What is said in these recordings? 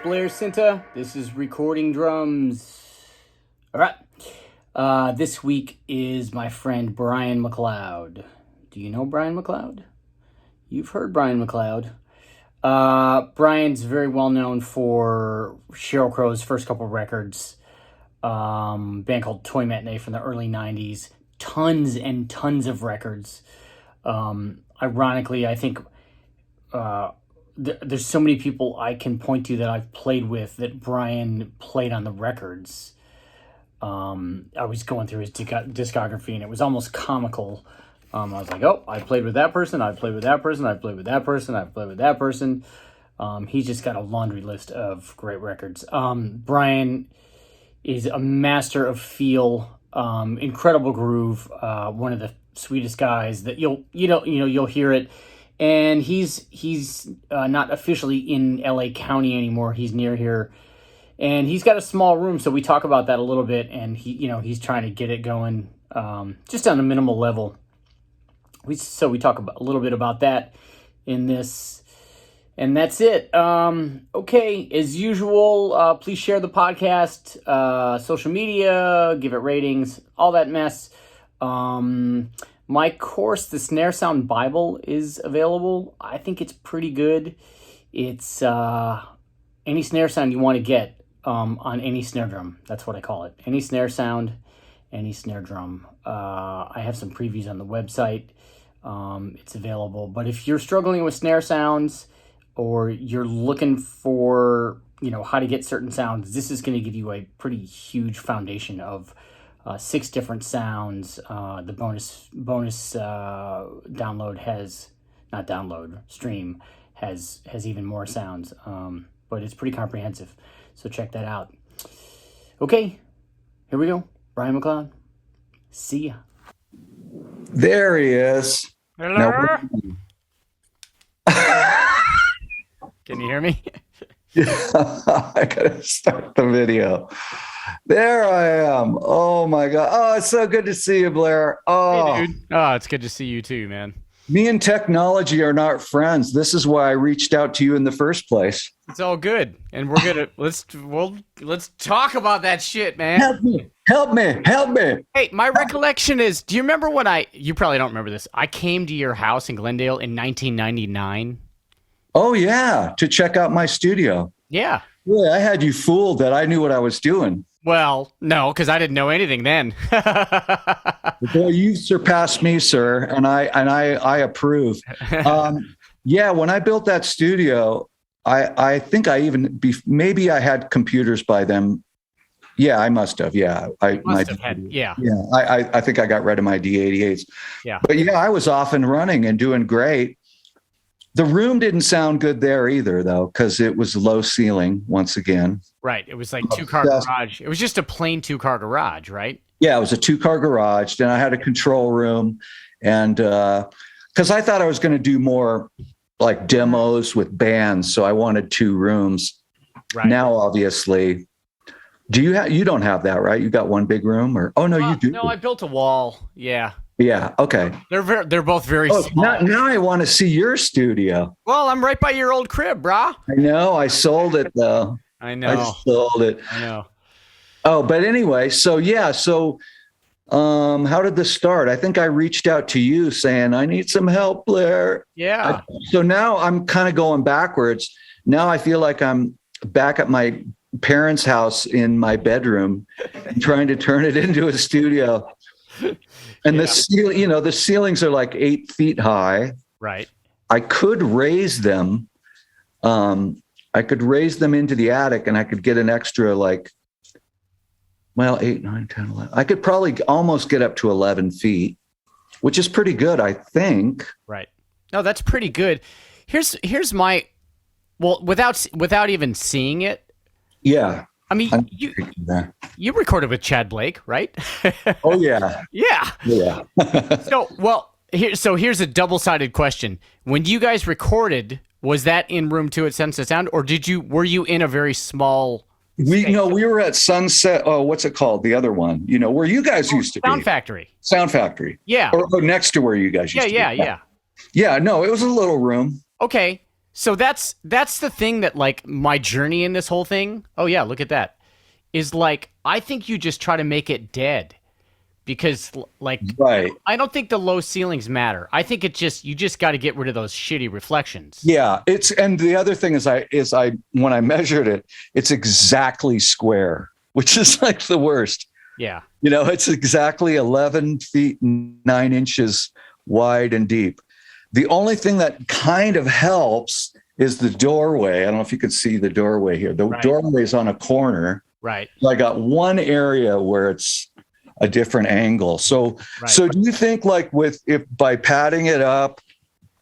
Blair Sinta. This is Recording Drums. All right. This week is my friend Brian MacLeod. Do you know Brian MacLeod? You've heard Brian MacLeod. Brian's very well known for Sheryl Crow's first couple records. Band called Toy Matinee from the early 90s. Tons and tons of records. Ironically, I think there's so many people I can point to that I've played with that Brian played on the records. I was going through his discography and it was almost comical. I was like, oh, I played with that person, I played with that person, I played with that person, I played with that person. He's just got a laundry list of great records. Brian is a master of feel, incredible groove, one of the sweetest guys that you'll hear it. And he's not officially in LA County anymore. He's near here, and he's got a small room. So we talk about that a little bit, and he's trying to get it going, just on a minimal level. We talk a little bit about that in this, and that's it. Okay, as usual, please share the podcast, social media, give it ratings, all that mess. My course, the Snare Sound Bible, is available. I think it's pretty good. It's any snare sound you want to get on any snare drum. That's what I call it. Any snare sound, any snare drum. I have some previews on the website. It's available. But if you're struggling with snare sounds or you're looking for how to get certain sounds, this is going to give you a pretty huge foundation of 6 different sounds. The bonus stream has even more sounds, but it's pretty comprehensive. So check that out. Okay, here we go. Brian MacLeod. See ya. There he is. Hello? Can you hear me? I gotta start the video. There I am. Oh my God. Oh, it's so good to see you, Blair. Oh, Hey, dude. Oh, it's good to see you too, man. Me and technology are not friends. This is why I reached out to you in the first place. It's all good, and we're gonna let's talk about that shit, man. Help me. Hey, my recollection is, do you remember when you probably don't remember this. I came to your house in Glendale in 1999. Oh yeah, to check out my studio. Yeah. Yeah, I had you fooled that I knew what I was doing. Well, no, because I didn't know anything then. Boy, you surpassed me, sir, and I approve. Yeah, when I built that studio, I think maybe I had computers by then. Yeah, I must have. Yeah, I think I got rid of my D88s. Yeah, but yeah, I was off and running and doing great. The room didn't sound good there either, though, because it was low ceiling once again. Right. It was like 2-car garage. It was just a plain 2-car garage, right? Yeah, it was a 2-car garage. Then I had a control room. And because I thought I was going to do more like demos with bands. So I wanted 2 rooms. Right. Now, obviously, you don't have that, right? You got one big room you do. No, I built a wall. Yeah. Yeah. Okay. They're both very small. Now I want to see your studio. Well, I'm right by your old crib, brah. I know. I sold it though. I know. I sold it. I know. Oh, but anyway, so yeah. So, how did this start? I think I reached out to you saying, I need some help, Blair. Yeah. So now I'm kind of going backwards. Now I feel like I'm back at my parents' house in my bedroom and trying to turn it into a studio. And the ceilings are like 8 feet high. Right. I could raise them. I could raise them into the attic and I could get an extra 8, 9, 10, 11. I could probably almost get up to 11 feet, which is pretty good, I think. Right. No, that's pretty good. Here's my, without even seeing it. Yeah. I mean, you recorded with Chad Blake, right? Oh yeah. Yeah. Yeah. Here's a double-sided question. When you guys recorded, was that in room 2 at Sunset Sound, or were you in a very small space? We were at Sunset. Oh, what's it called? The other one, where you guys used to be. Sound Factory. Yeah. Or next to where you guys used to be. Yeah. Yeah, no, it was a little room. Okay. So that's the thing that like my journey in this whole thing. Oh yeah, look at that. Is like I think you just try to make it dead because like Right. I don't think the low ceilings matter. I think you just got to get rid of those shitty reflections. Yeah, and the other thing is I when I measured it, it's exactly square, which is like the worst. Yeah. It's exactly 11 feet and 9 inches wide and deep. The only thing that kind of helps is the doorway. I don't know if you can see the doorway here. The doorway is on a corner. Right. So I got one area where it's a different angle. So do you think like if by padding it up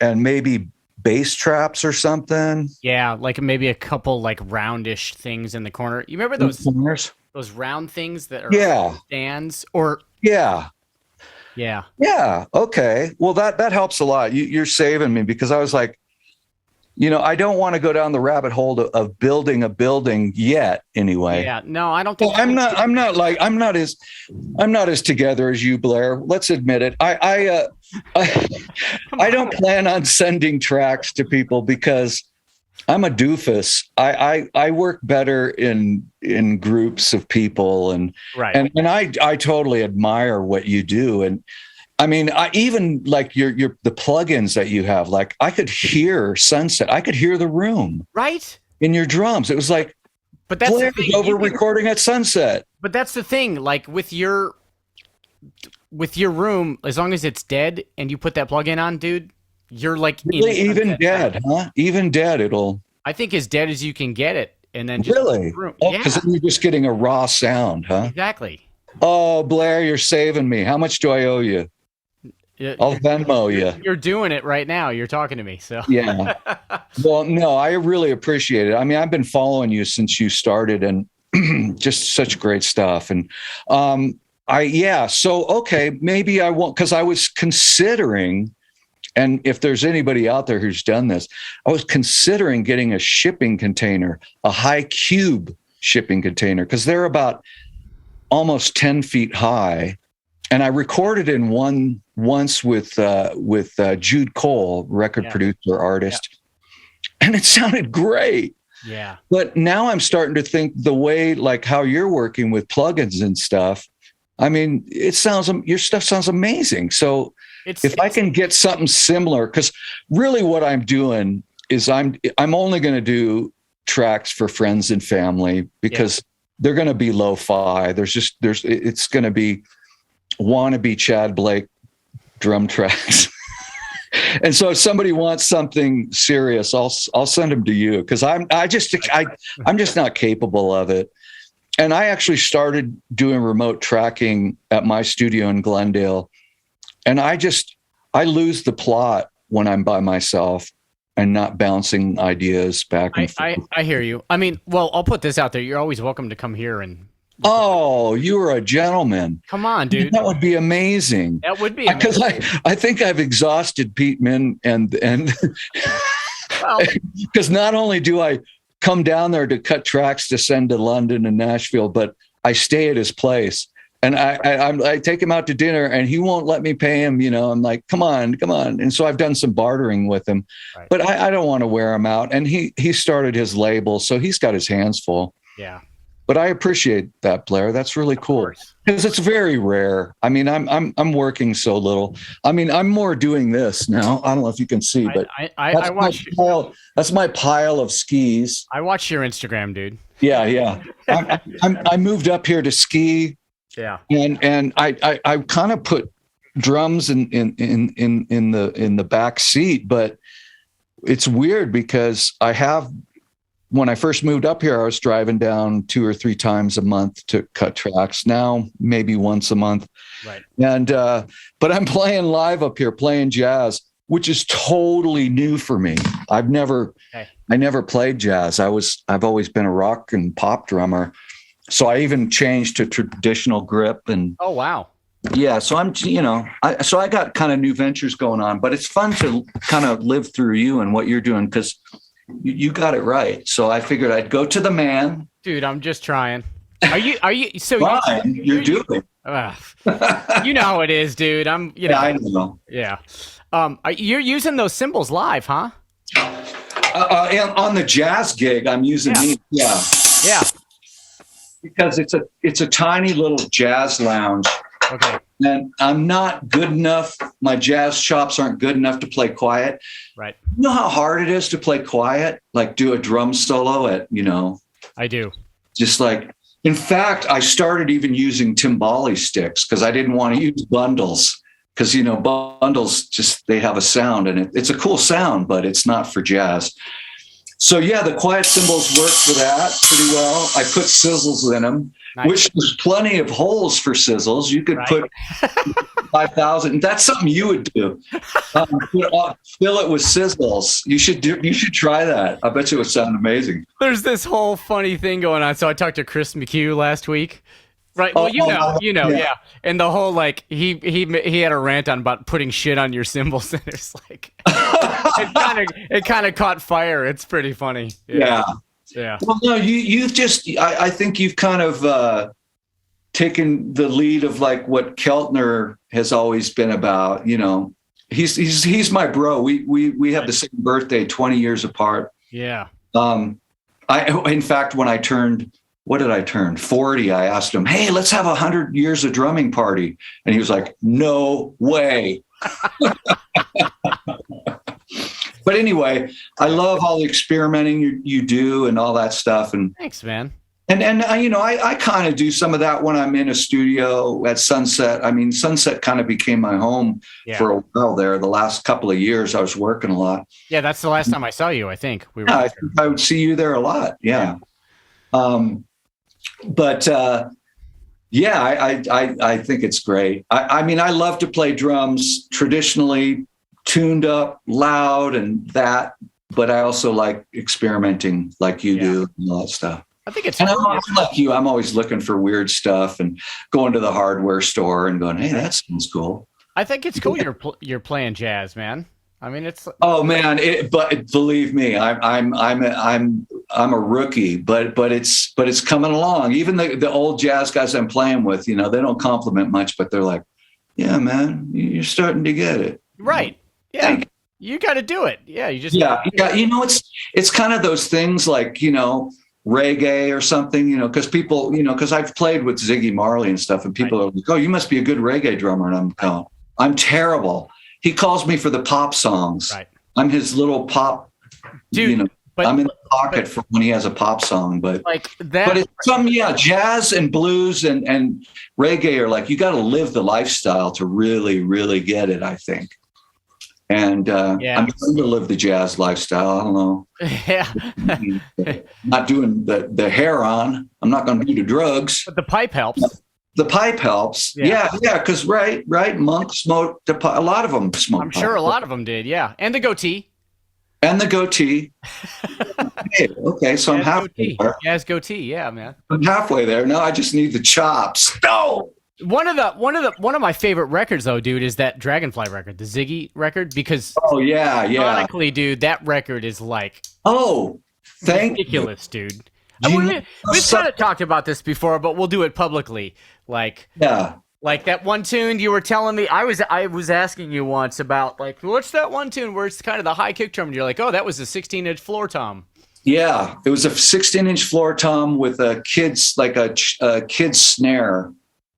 and maybe bass traps or something? Yeah, like maybe a couple like roundish things in the corner. You remember those round things that are stands or Yeah. Okay. Well, that helps a lot. You're saving me because I was like, I don't want to go down the rabbit hole of building a building yet. Anyway. Yeah. No, I don't think. Well, I'm not as together as you, Blair. Let's admit it. I don't plan on sending tracks to people because I'm a doofus. I work better in groups of people and I totally admire what you do. And I mean, I even like the plugins that you have, like I could hear sunset. I could hear the room in your drums. It was like, but that's Blair's over recording at sunset. But that's the thing, like with your room, as long as it's dead and you put that plug-in on, dude, you're like even dead, huh? Even dead, it'll. I think as dead as you can get it, and then just really, because you're just getting a raw sound, huh? Exactly. Oh, Blair, you're saving me. How much do I owe you? I'll Venmo you. You're doing it right now. You're talking to me, so yeah. Well, no, I really appreciate it. I mean, I've been following you since you started, and just such great stuff. And so okay, maybe I won't, because I was considering. And if there's anybody out there who's done this, I was considering getting a shipping container, a high cube shipping container, because they're about almost 10 feet high. And I recorded in one once with Jude Cole, record producer, artist, and it sounded great. Yeah. But now I'm starting to think the way, like how you're working with plugins and stuff. I mean, your stuff sounds amazing. So if I can get something similar, because really what I'm doing is I'm only going to do tracks for friends and family because they're going to be lo-fi. It's going to be wannabe Chad Blake drum tracks. And so if somebody wants something serious, I'll send them to you because I'm just not capable of it. And I actually started doing remote tracking at my studio in Glendale. And I lose the plot when I'm by myself and not bouncing ideas back and forth. I hear you. I mean, well, I'll put this out there. You're always welcome to come here and. Oh, you are a gentleman. Come on, dude. That would be amazing. That would be amazing. Because I think I've exhausted Pete Min and because not only do I come down there to cut tracks to send to London and Nashville, but I stay at his place. And I take him out to dinner and he won't let me pay him. I'm like, come on. And so I've done some bartering with him, but I don't want to wear him out. And he started his label, so he's got his hands full. Yeah. But I appreciate that, Blair. That's really cool because it's very rare. I mean, I'm working so little. I mean, I'm more doing this now. I don't know if you can see, but I watch. That's my pile of skis. I watch your Instagram, dude. Yeah. I moved up here to ski. Yeah. And I kind of put drums in the back seat, but it's weird because when I first moved up here, I was driving down 2 or 3 times a month to cut tracks. Now, maybe once a month. Right. And, but I'm playing live up here, playing jazz, which is totally new for me. I never played jazz. I've always been a rock and pop drummer. So I even changed to traditional grip and. Oh, wow. Yeah. So I got kind of new ventures going on, but it's fun to kind of live through you and what you're doing because you got it right. So I figured I'd go to the man. Dude, I'm just trying. Are you so Fine, you're doing. You know how it is, dude. Yeah, I know. Yeah. You're using those cymbals live, huh? And on the jazz gig, I'm using these. Yeah. Yeah. Because it's a tiny little jazz lounge. Okay. And I'm not good enough. My jazz chops aren't good enough to play quiet. Right. You know how hard it is to play quiet? Like do a drum solo at, I do. Just like, in fact, I started even using timbali sticks because I didn't want to use bundles because, bundles just, they have a sound and it's a cool sound, but it's not for jazz. So yeah, the quiet cymbals work for that pretty well. I put sizzles in them, which there's plenty of holes for sizzles. You could put 5,000. That's something you would do. Fill it with sizzles. You should try that. I bet you it would sound amazing. There's this whole funny thing going on. So I talked to Chris McHugh last week. Right. Well, yeah. And the whole he had a rant on about putting shit on your cymbals, and it's like it kind of caught fire. It's pretty funny. Yeah. Yeah. Well, no, you've just I think you've kind of taken the lead of like what Keltner has always been about. He's my bro. We have the same birthday, 20 years apart. Yeah. In fact, when I turned. What did I turn? 40. I asked him, hey, let's have 100 years of drumming party. And he was like, no way. But anyway, I love all the experimenting you do and all that stuff. And thanks, man. And I kind of do some of that when I'm in a studio at Sunset. I mean, Sunset kind of became my home for a while there. The last couple of years, I was working a lot. Yeah, that's the last time I saw you, I think. I think I would see you there a lot. Yeah. But I think it's great. I mean, I love to play drums traditionally, tuned up, loud, and that. But I also like experimenting, like you do, and all that stuff. I think it's. And I'm like you. I'm always looking for weird stuff and going to the hardware store and going, "Hey, that sounds cool." I think it's cool. You're playing jazz, man. I mean, it's. Oh man! But believe me, I'm a rookie, but it's coming along. Even the old jazz guys I'm playing with, they don't compliment much, but they're like, "Yeah, man, you're starting to get it." Right? Yeah. You got to do it. Yeah. You just. Yeah. It's kind of those things like reggae or something, because people, because I've played with Ziggy Marley and stuff, and people are like, "Oh, you must be a good reggae drummer," and I'm terrible. He calls me for the pop songs. Right. I'm his little pop, dude. I'm in the pocket for when he has a pop song, but like that. But it's jazz and blues and reggae are like, you got to live the lifestyle to really, really get it, I think. And I'm trying to live the jazz lifestyle. I don't know. Yeah. Not doing the hair on. I'm not going to do the drugs. But the pipe helps. The pipe helps. Yeah. Because right. Monk smoked a lot of them smoked. I'm sure a lot of them did. Yeah, and the goatee. Okay, so I'm halfway there. Jazz goatee. Yeah, man. I'm halfway there. Now I just need the chops. No. One of my favorite records though, dude, is that Dragonfly record, the Ziggy record, because ironically, dude, that record is like ridiculous, dude. We've kind of talked about this before, but we'll do it publicly. Like that one tune you were telling me. I was asking you once about like, what's that one tune where it's kind of the high kick drum, and you're like, oh, that was a 16-inch floor tom. Yeah, it was a 16-inch floor tom with a kid's snare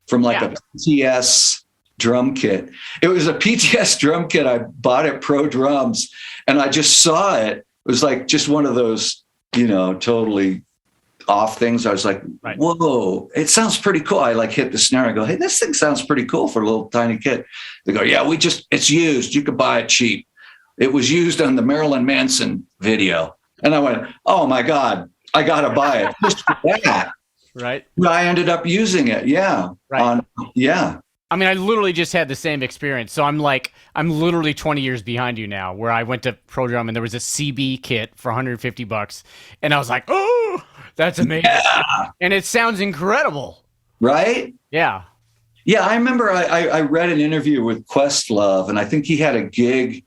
from like a PTS drum kit. It was a PTS drum kit I bought at Pro Drums, and I just saw it. It was like just one of those, totally off things. I was like, whoa, it sounds pretty cool. I like hit the snare. I go, hey, this thing sounds pretty cool for a little tiny kid. They go, yeah, it's used. You could buy it cheap. It was used on the Marilyn Manson video. And I went, oh my God, I got to buy it just for that. Right. I ended up using it. Yeah. Right. I mean, I literally just had the same experience. So I'm literally 20 years behind you now, where I went to Pro Drum and there was a CB kit for $150. And I was like, oh, that's amazing. Yeah. And it sounds incredible. Right? Yeah. Yeah. I remember I read an interview with Questlove, and I think he had a gig.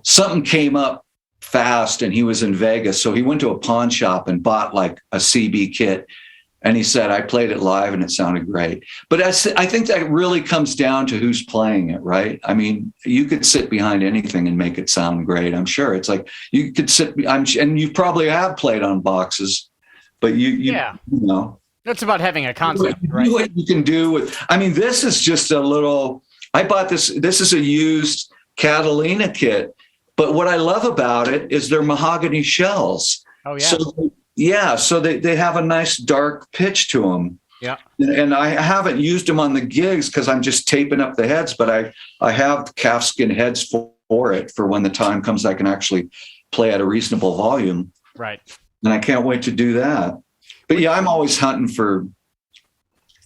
Something came up fast and he was in Vegas. So he went to a pawn shop and bought like a CB kit. And he said, I played it live and it sounded great. But I think that really comes down to who's playing it, right? I mean, you could sit behind anything and make it sound great. I'm sure it's like you could sit, and you probably have played on boxes, but you know. It's about having a concept, right? What you can do with, I mean, this is just a little, I bought this is a used Catalina kit, but what I love about it is they're mahogany shells. Oh, yeah. So they have a nice dark pitch to them. Yeah. And I haven't used them on the gigs because I'm just taping up the heads, but I have calfskin heads for it for when the time comes I can actually play at a reasonable volume. Right. And I can't wait to do that. But yeah, I'm always hunting for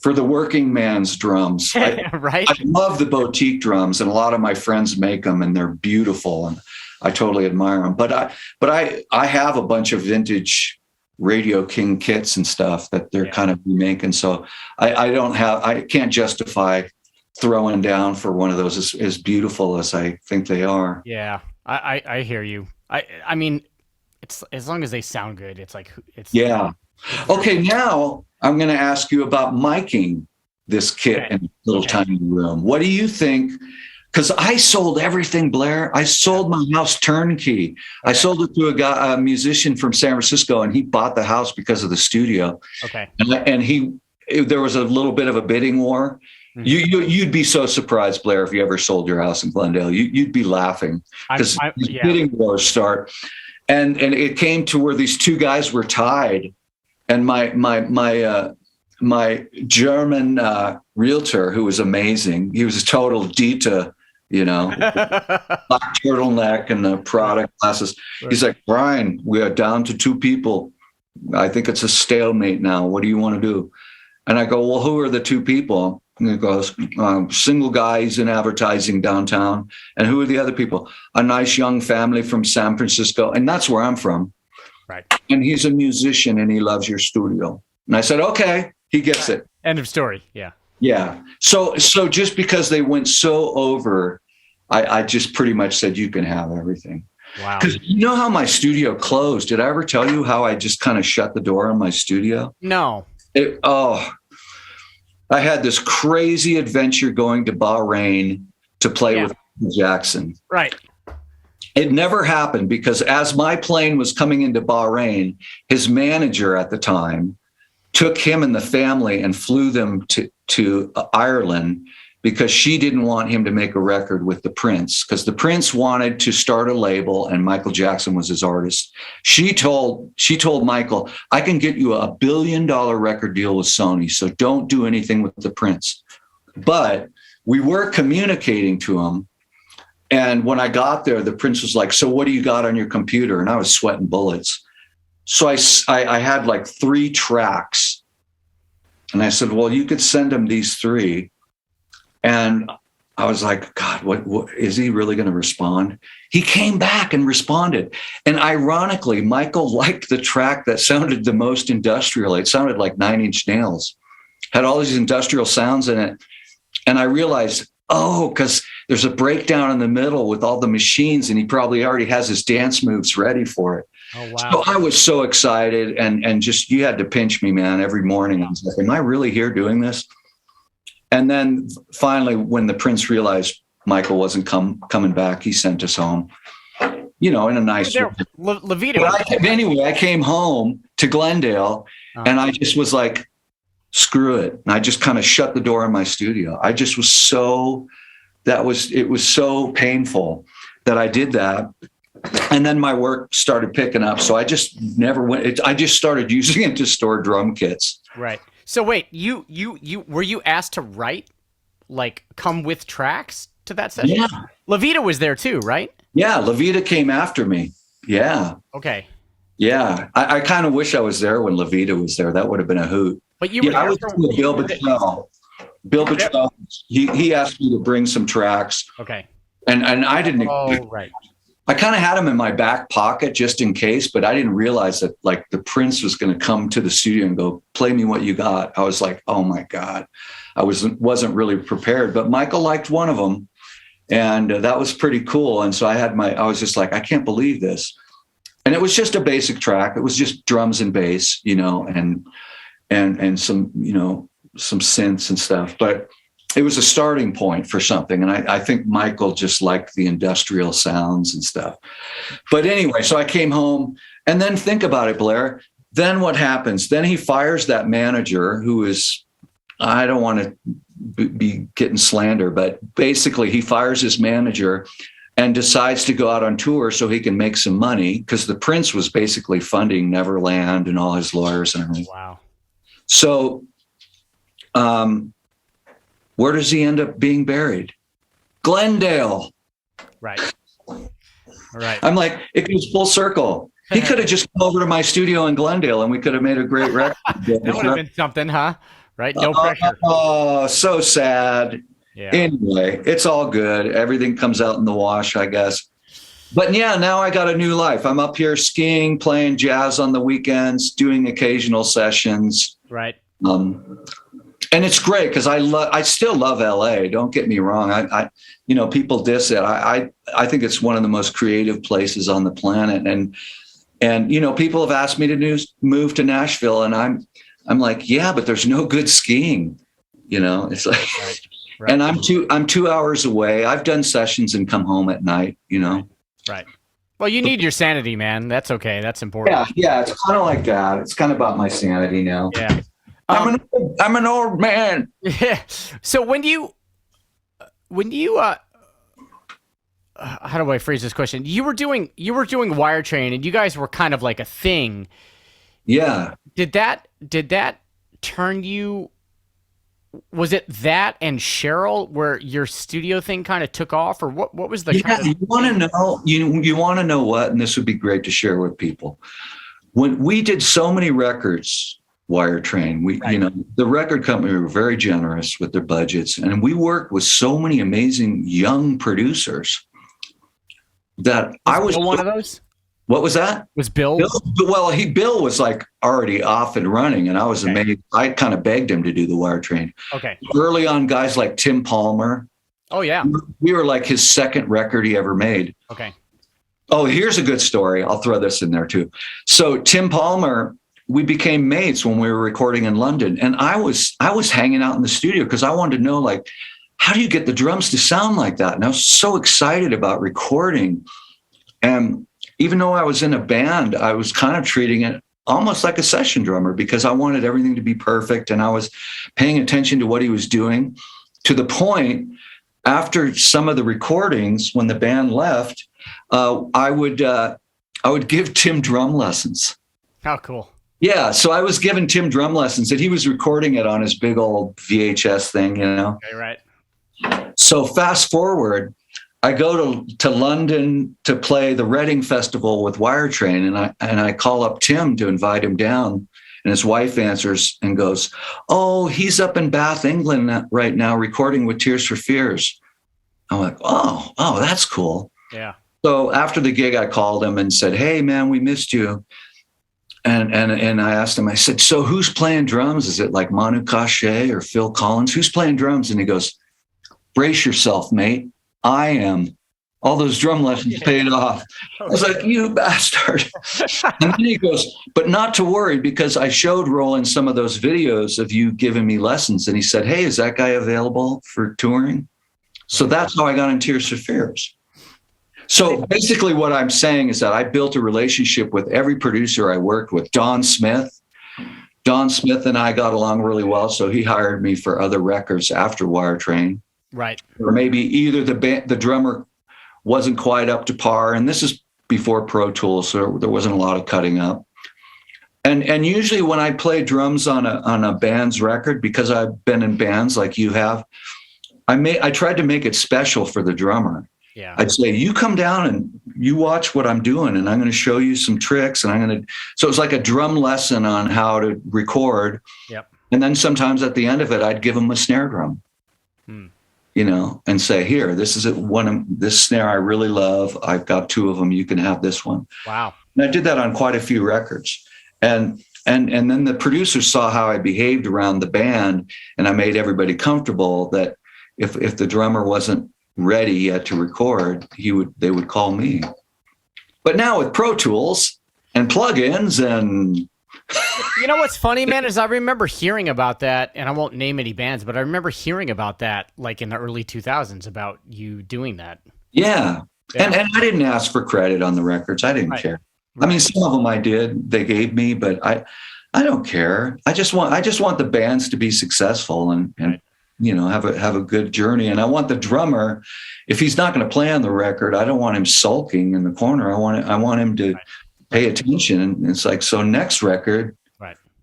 the working man's drums. Right. I love the boutique drums, and a lot of my friends make them, and they're beautiful, and I totally admire them. But I have a bunch of vintage Radio King kits and stuff that they're kind of remaking. So I can't justify throwing down for one of those as beautiful as I think they are. Yeah, I hear you. I mean, it's as long as they sound good. It's like yeah. Okay, now I'm going to ask you about miking this kit in a little tiny room. What do you think? Because I sold everything, Blair. I sold my house turnkey. Okay. I sold it to a musician from San Francisco, and he bought the house because of the studio. Okay. And there was a little bit of a bidding war. Mm-hmm. You'd be so surprised, Blair, if you ever sold your house in Glendale. You'd be laughing because bidding wars start. And it came to where these two guys were tied. And my German realtor, who was amazing, he was a total Dita, black turtleneck and the product glasses. Right. He's like, Brian, we are down to two people. I think it's a stalemate now. What do you want to do? And I go, well, who are the two people? And he goes, single guy, he's in advertising downtown. And who are the other people? A nice young family from San Francisco. And that's where I'm from. Right. And he's a musician and he loves your studio. And I said, okay, he gets it. End of story. Yeah. Yeah. So just because they went so over, I just pretty much said, you can have everything. Wow. Because you know how my studio closed? Did I ever tell you how I just kind of shut the door on my studio? No. I had this crazy adventure going to Bahrain to play with Jackson. Right. It never happened because as my plane was coming into Bahrain, his manager at the time took him and the family and flew them to Ireland because she didn't want him to make a record with the Prince, because the Prince wanted to start a label and Michael Jackson was his artist. She told Michael, I can get you $1 billion record deal with Sony, so don't do anything with the Prince. But we were communicating to him. And when I got there, the Prince was like, so what do you got on your computer? And I was sweating bullets. So I had like 3 tracks. And I said, well, you could send him these 3. And I was like, God, what is he really going to respond? He came back and responded. And ironically, Michael liked the track that sounded the most industrial. It sounded like 9 Inch Nails, had all these industrial sounds in it. And I realized, because there's a breakdown in the middle with all the machines, and he probably already has his dance moves ready for it. Oh, wow. So I was so excited, and just, you had to pinch me, man, every morning. I was like, am I really here doing this? And then finally, when the Prince realized Michael wasn't coming back, he sent us home, in a nice way. Anyway, I came home to Glendale, and I just was like, screw it. And I just kind of shut the door on my studio. I just was it was so painful that I did that. And then my work started picking up. So I just never went. I just started using it to store drum kits. Right. So wait, you were you asked to write, like, come with tracks to that session? Yeah. Levita was there too, right? Yeah. Levita came after me. Yeah. Okay. Yeah. I kind of wish I was there when Levita was there. That would have been a hoot. But you were I was with Bill Bottrell. Bill Bottrell, he asked me to bring some tracks. Okay. And I didn't. Oh, right. I kind of had them in my back pocket just in case, but I didn't realize that, like, the Prince was going to come to the studio and go, play me what you got. I was like, oh my God. I wasn't really prepared, but Michael liked one of them, and that was pretty cool. And so I was just like, I can't believe this. And it was just a basic track. It was just drums and bass, and some, some synths and stuff. But it was a starting point for something. And I think Michael just liked the industrial sounds and stuff. But anyway, so I came home, and then think about it, Blair. Then what happens? Then he fires that manager who is, I don't want to be getting slander, but basically he fires his manager and decides to go out on tour so he can make some money, because the Prince was basically funding Neverland and all his lawyers and everything. Wow. So, where does he end up being buried? Glendale. Right. Right. I'm like, it goes full circle. He could have just come over to my studio in Glendale and we could have made a great record. That would have been something, huh? Right? No pressure. Oh, so sad. Yeah. Anyway, it's all good. Everything comes out in the wash, I guess. But yeah, now I got a new life. I'm up here skiing, playing jazz on the weekends, doing occasional sessions. Right. And it's great because I still love LA. Don't get me wrong. I people diss it. I think it's one of the most creative places on the planet. And people have asked me to move to Nashville, and I'm like, yeah, but there's no good skiing. It's like, right. And I'm 2 hours away. I've done sessions and come home at night. Right. Well, you need your sanity, man. That's okay. That's important. Yeah. It's kind of like that. It's kind of about my sanity now. Yeah. I'm an old man. Yeah. So when you how do I phrase this question? You were doing Wire Train, and you guys were kind of like a thing. Yeah. Did that turn you? Was it that and Sheryl where your studio thing kind of took off, or what was the? Yeah. You want to know? You want to know what? And this would be great to share with people. When we did so many records. Wire Train. The record company were very generous with their budgets, and we worked with so many amazing young producers that I was Bill one of those. What was that? Was Bill? Bill was like already off and running, and I was amazed. I kind of begged him to do the Wire Train. Okay. Early on, guys like Tim Palmer. Oh yeah. We were like his second record he ever made. Okay. Oh, here's a good story. I'll throw this in there too. So Tim Palmer. We became mates when we were recording in London, and I was hanging out in the studio because I wanted to know, like, how do you get the drums to sound like that? And I was so excited about recording. And even though I was in a band, I was kind of treating it almost like a session drummer because I wanted everything to be perfect, and I was paying attention to what he was doing, to the point after some of the recordings when the band left, I would give Tim drum lessons. How cool. Yeah, so I was giving Tim drum lessons, and he was recording it on his big old VHS thing, Okay, right. So fast forward, I go to London to play the Reading Festival with Wire Train, and I call up Tim to invite him down, and his wife answers and goes, "Oh, he's up in Bath, England right now recording with Tears for Fears." I'm like, "Oh, that's cool." Yeah. So after the gig, I called him and said, "Hey, man, we missed you." And I asked him, I said, "So who's playing drums? Is it like Manu Katché or Phil Collins? Who's playing drums?" And he goes, "Brace yourself, mate. I am." All those drum lessons paid off. I was like, "You bastard." And then he goes, "But not to worry, because I showed Roland some of those videos of you giving me lessons." And he said, "Hey, is that guy available for touring?" So that's how I got in Tears for Fears. So basically what I'm saying is that I built a relationship with every producer I worked with. Don Smith and I got along really well, so he hired me for other records after Wire Train. Right. Or maybe either the drummer wasn't quite up to par, and this is before Pro Tools, so there wasn't a lot of cutting up. And usually when I play drums on a band's record, because I've been in bands like you have, I tried to make it special for the drummer. Yeah. I'd say, "You come down and you watch what I'm doing, and I'm going to show you some tricks." And so it was like a drum lesson on how to record. Yep. And then sometimes at the end of it, I'd give them a snare drum, and say, "Here, this is this snare I really love. I've got 2 of them. You can have this one." Wow. And I did that on quite a few records. And then the producers saw how I behaved around the band, and I made everybody comfortable that if the drummer wasn't ready yet to record, they would call me. But now with Pro Tools and plugins and You know what's funny, man, is I remember hearing about that, and I won't name any bands, but I remember hearing about that like in the early 2000s about you doing that. Yeah. Yeah. And I didn't ask for credit on the records. I didn't care. I mean, some of them I did, they gave me, but I don't care. I just want the bands to be successful and you know, have a good journey. And I want the drummer, if he's not going to play on the record, I don't want him sulking in the corner. I want him to pay attention. And it's like, so next record,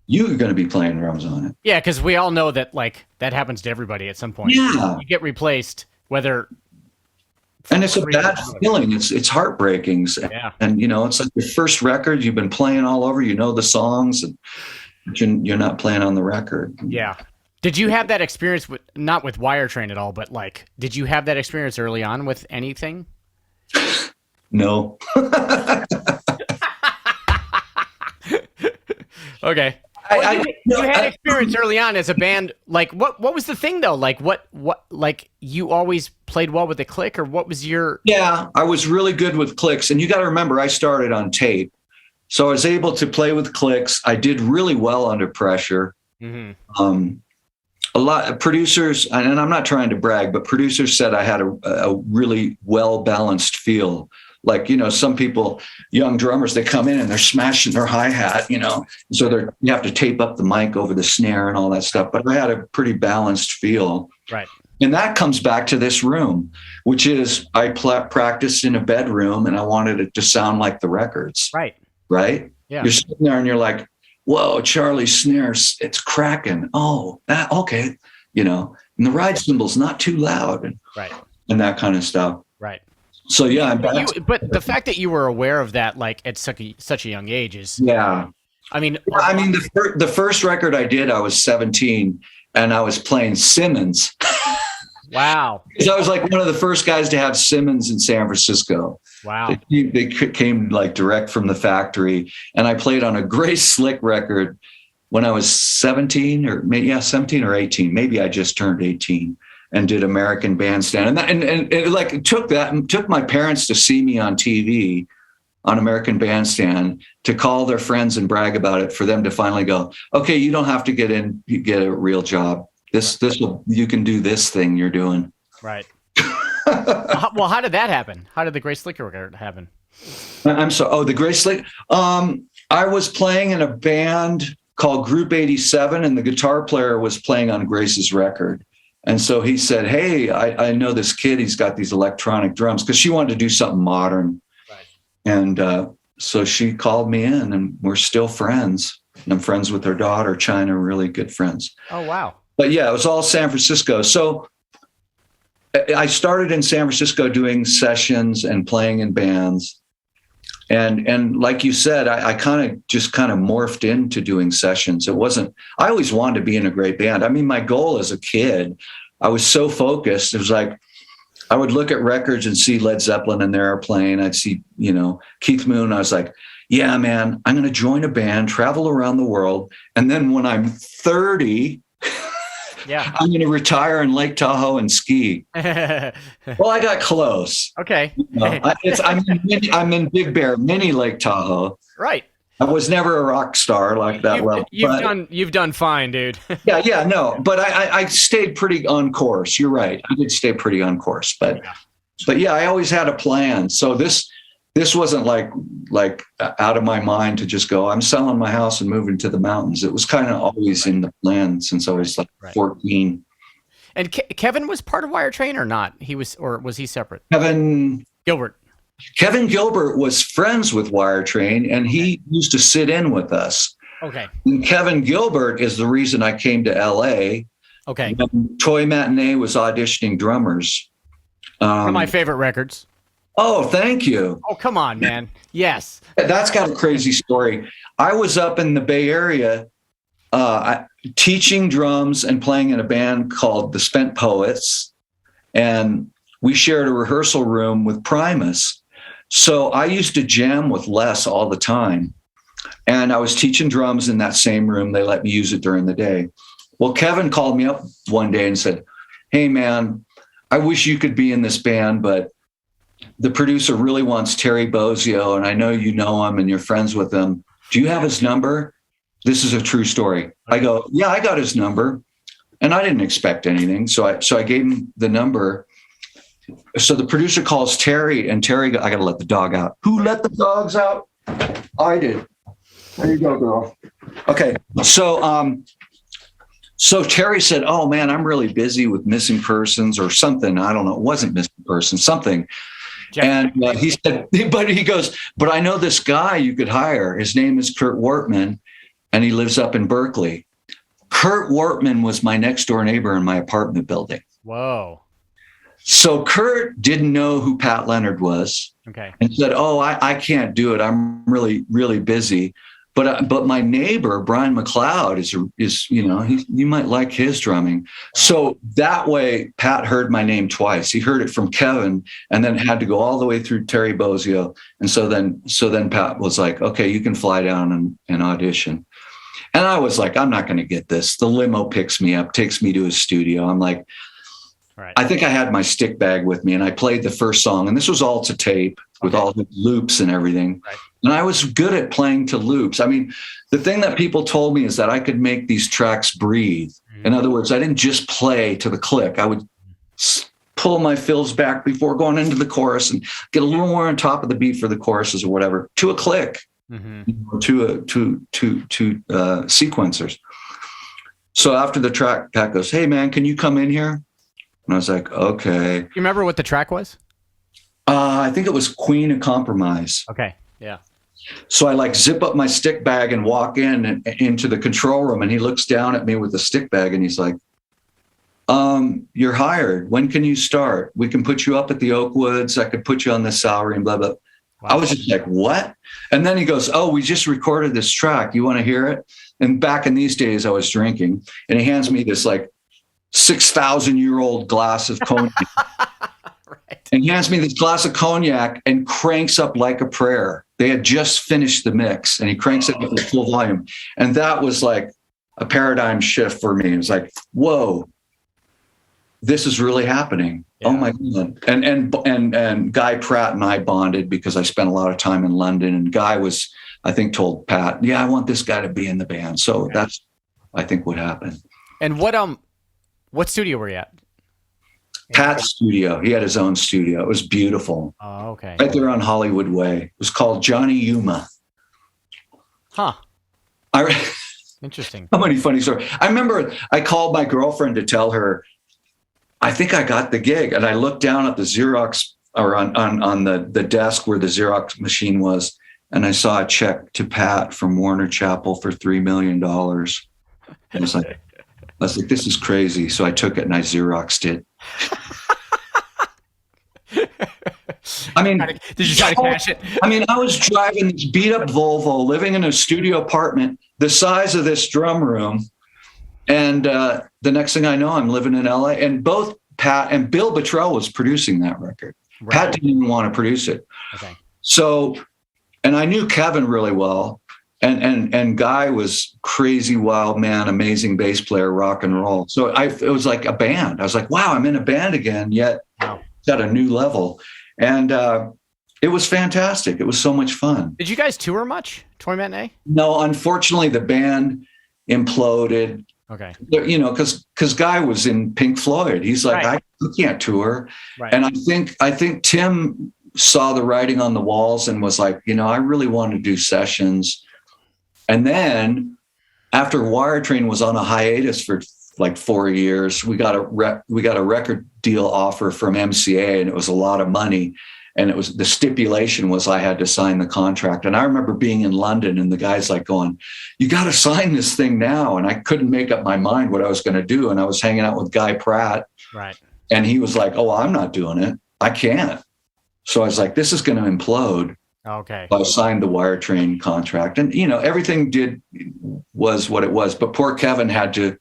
you're going to be playing drums on it. Yeah, because we all know that like that happens to everybody at some point. Yeah. You get replaced, whether. And it's a bad feeling. It's heartbreaking. Yeah. And, you know, it's like your first record, you've been playing all over, you know the songs, and you're not playing on the record. Yeah. Did you have that experience with, not with Wire Train at all, but like, did you have that experience early on with anything? No. Okay. You had experience early on as a band. Like, what was the thing though? Like, what, like you always played well with the click, or what was your? Yeah, I was really good with clicks, and you got to remember, I started on tape, so I was able to play with clicks. I did really well under pressure. Mm-hmm. A lot of producers, and I'm not trying to brag, but producers said I had a really well balanced feel. Like, you know, some people, young drummers, they come in and they're smashing their hi-hat, you know, so you have to tape up the mic over the snare and all that stuff. But I had a pretty balanced feel. Right. And that comes back to this room, which is I practiced in a bedroom and I wanted it to sound like the records. Right. Right. Yeah. You're sitting there and you're like, whoa, Charlie's snares, it's cracking. Oh, okay. You know, and the ride cymbal's not too loud and that kind of stuff. Right. So yeah, but the fact that you were aware of that, like at such a young age, is I mean, the first record I did, I was 17, and I was playing Simmons. Wow! Because I was like one of the first guys to have Simmons in San Francisco. Wow! They came like direct from the factory, and I played on a Grace Slick record when I was 17 or 18. Maybe I just turned 18. And did American Bandstand, and it like took my parents to see me on TV on American Bandstand, to call their friends and brag about it, for them to finally go, okay, you don't have to get a real job. You can do this thing you're doing. Right. Well, how did that happen? How did the Grace Slick record happen? I'm sorry. Oh, the Grace Slick. I was playing in a band called Group 87, and the guitar player was playing on Grace's record. And so he said, hey, I know this kid, he's got these electronic drums, because she wanted to do something modern. Right. And so she called me in, and we're still friends. And I'm friends with her daughter, China, really good friends. Oh, wow. But yeah, it was all San Francisco. So I started in San Francisco doing sessions and playing in bands. And like you said, I kind of morphed into doing sessions. I always wanted to be in a great band. I mean, my goal as a kid, I was so focused. It was like, I would look at records and see Led Zeppelin and they're playing. I'd see, you know, Keith Moon. I was like, yeah, man, I'm going to join a band, travel around the world. And then when I'm 30, I'm going to retire in Lake Tahoe and ski. Well, I got close. Okay. I'm in Big Bear, mini Lake Tahoe. Right. I was never a rock star like that level. You've done fine, dude. No. But I stayed pretty on course. You're right. I did stay pretty on course. But yeah, I always had a plan. So this wasn't like out of my mind to just go, I'm selling my house and moving to the mountains. It was kind of always in the plan since I was 14. And Kevin was part of Wire Train or not? Was he separate? Kevin Gilbert was friends with Wire Train, and he used to sit in with us. Okay. And Kevin Gilbert is the reason I came to LA. Okay. Toy Matinee was auditioning drummers. One of my favorite records. Oh, thank you. Oh, come on, man. Yes. That's got a crazy story. I was up in the Bay Area teaching drums and playing in a band called the Spent Poets. And we shared a rehearsal room with Primus. So I used to jam with Les all the time. And I was teaching drums in that same room. They let me use it during the day. Well, Kevin called me up one day and said, hey, man, I wish you could be in this band, but the producer really wants Terry Bozzio, and I know you know him and you're friends with him. Do you have his number? This is a true story. I go, yeah, I got his number, and I didn't expect anything. So I gave him the number. So the producer calls Terry, and Terry, I got to let the dog out. Who let the dogs out? I did. There you go, girl. Okay. So Terry said, oh man, I'm really busy with missing persons or something. I don't know. It wasn't missing persons, something. And he said, he goes, but I know this guy you could hire. His name is Kurt Wortman, and he lives up in Berkeley. Kurt Wortman was my next door neighbor in my apartment building. Whoa. So Kurt didn't know who Pat Leonard was. Okay. And said, oh, I can't do it. I'm really, really busy. But my neighbor, Brian MacLeod, is you might like his drumming. So that way, Pat heard my name twice. He heard it from Kevin and then had to go all the way through Terry Bozzio. And so then Pat was like, okay, you can fly down and audition. And I was like, I'm not going to get this. The limo picks me up, takes me to his studio. I'm like, right. I think I had my stick bag with me and I played the first song. And this was all to tape with all the loops and everything. Right. And I was good at playing to loops. I mean, the thing that people told me is that I could make these tracks breathe. Mm-hmm. In other words, I didn't just play to the click. I would pull my fills back before going into the chorus and get a little more on top of the beat for the choruses or whatever to a click, to sequencers. So after the track, Pat goes, hey man, can you come in here? And I was like, okay. You remember what the track was? I think it was Queen of Compromise. Okay. Yeah. So I zip up my stick bag and walk in and into the control room, and he looks down at me with the stick bag and he's like, you're hired. When can you start? We can put you up at the Oakwoods. I could put you on this salary and blah, blah. Wow. I was just like, what? And then he goes, oh, we just recorded this track. You want to hear it? And back in these days I was drinking, and he hands me this 6,000-year-old glass of cognac. Right. And he hands me this glass of cognac and cranks up Like a Prayer. They had just finished the mix, and he cranks it up to full volume. And that was like a paradigm shift for me. It was like, whoa, this is really happening. Yeah. Oh my God. And Guy Pratt and I bonded because I spent a lot of time in London, and Guy was, I think, told Pat, yeah, I want this guy to be in the band. So that's, I think, what happened. And what studio were you at? Pat's studio. He had his own studio. It was beautiful. Oh, okay. Right there on Hollywood Way. It was called Johnny Yuma. Huh. Interesting. How many funny stories. I remember I called my girlfriend to tell her, I think I got the gig. And I looked down at the Xerox, or on the desk where the Xerox machine was, and I saw a check to Pat from Warner Chappell for $3 million. I was like, this is crazy. So I took it and I Xeroxed it. I mean, did you try to cash it? I mean, I was driving this beat up Volvo, living in a studio apartment the size of this drum room. And the next thing I know, I'm living in LA. And both Pat and Bill Bottrell was producing that record. Right. Pat didn't even want to produce it. Okay. So, and I knew Kevin really well. And Guy was crazy, wild man, amazing bass player, rock and roll. So it was like a band. I was like, wow, I'm in a band again, yet it's at a new level. And it was fantastic. It was so much fun. Did you guys tour much, Toy Matinee? No, unfortunately, the band imploded. Okay. Because Guy was in Pink Floyd. He's like, I can't tour. Right. And I think Tim saw the writing on the walls and was like, I really want to do sessions. And then after Wire Train was on a hiatus for 4 years, we got a record deal offer from MCA, and it was a lot of money. And the stipulation was I had to sign the contract. And I remember being in London and the guy's like going, you got to sign this thing now. And I couldn't make up my mind what I was going to do. And I was hanging out with Guy Pratt. Right. And he was like, oh, I'm not doing it. I can't. So I was like, this is going to implode. Okay. I signed the Wire Train contract, and everything was what it was. But poor Kevin had to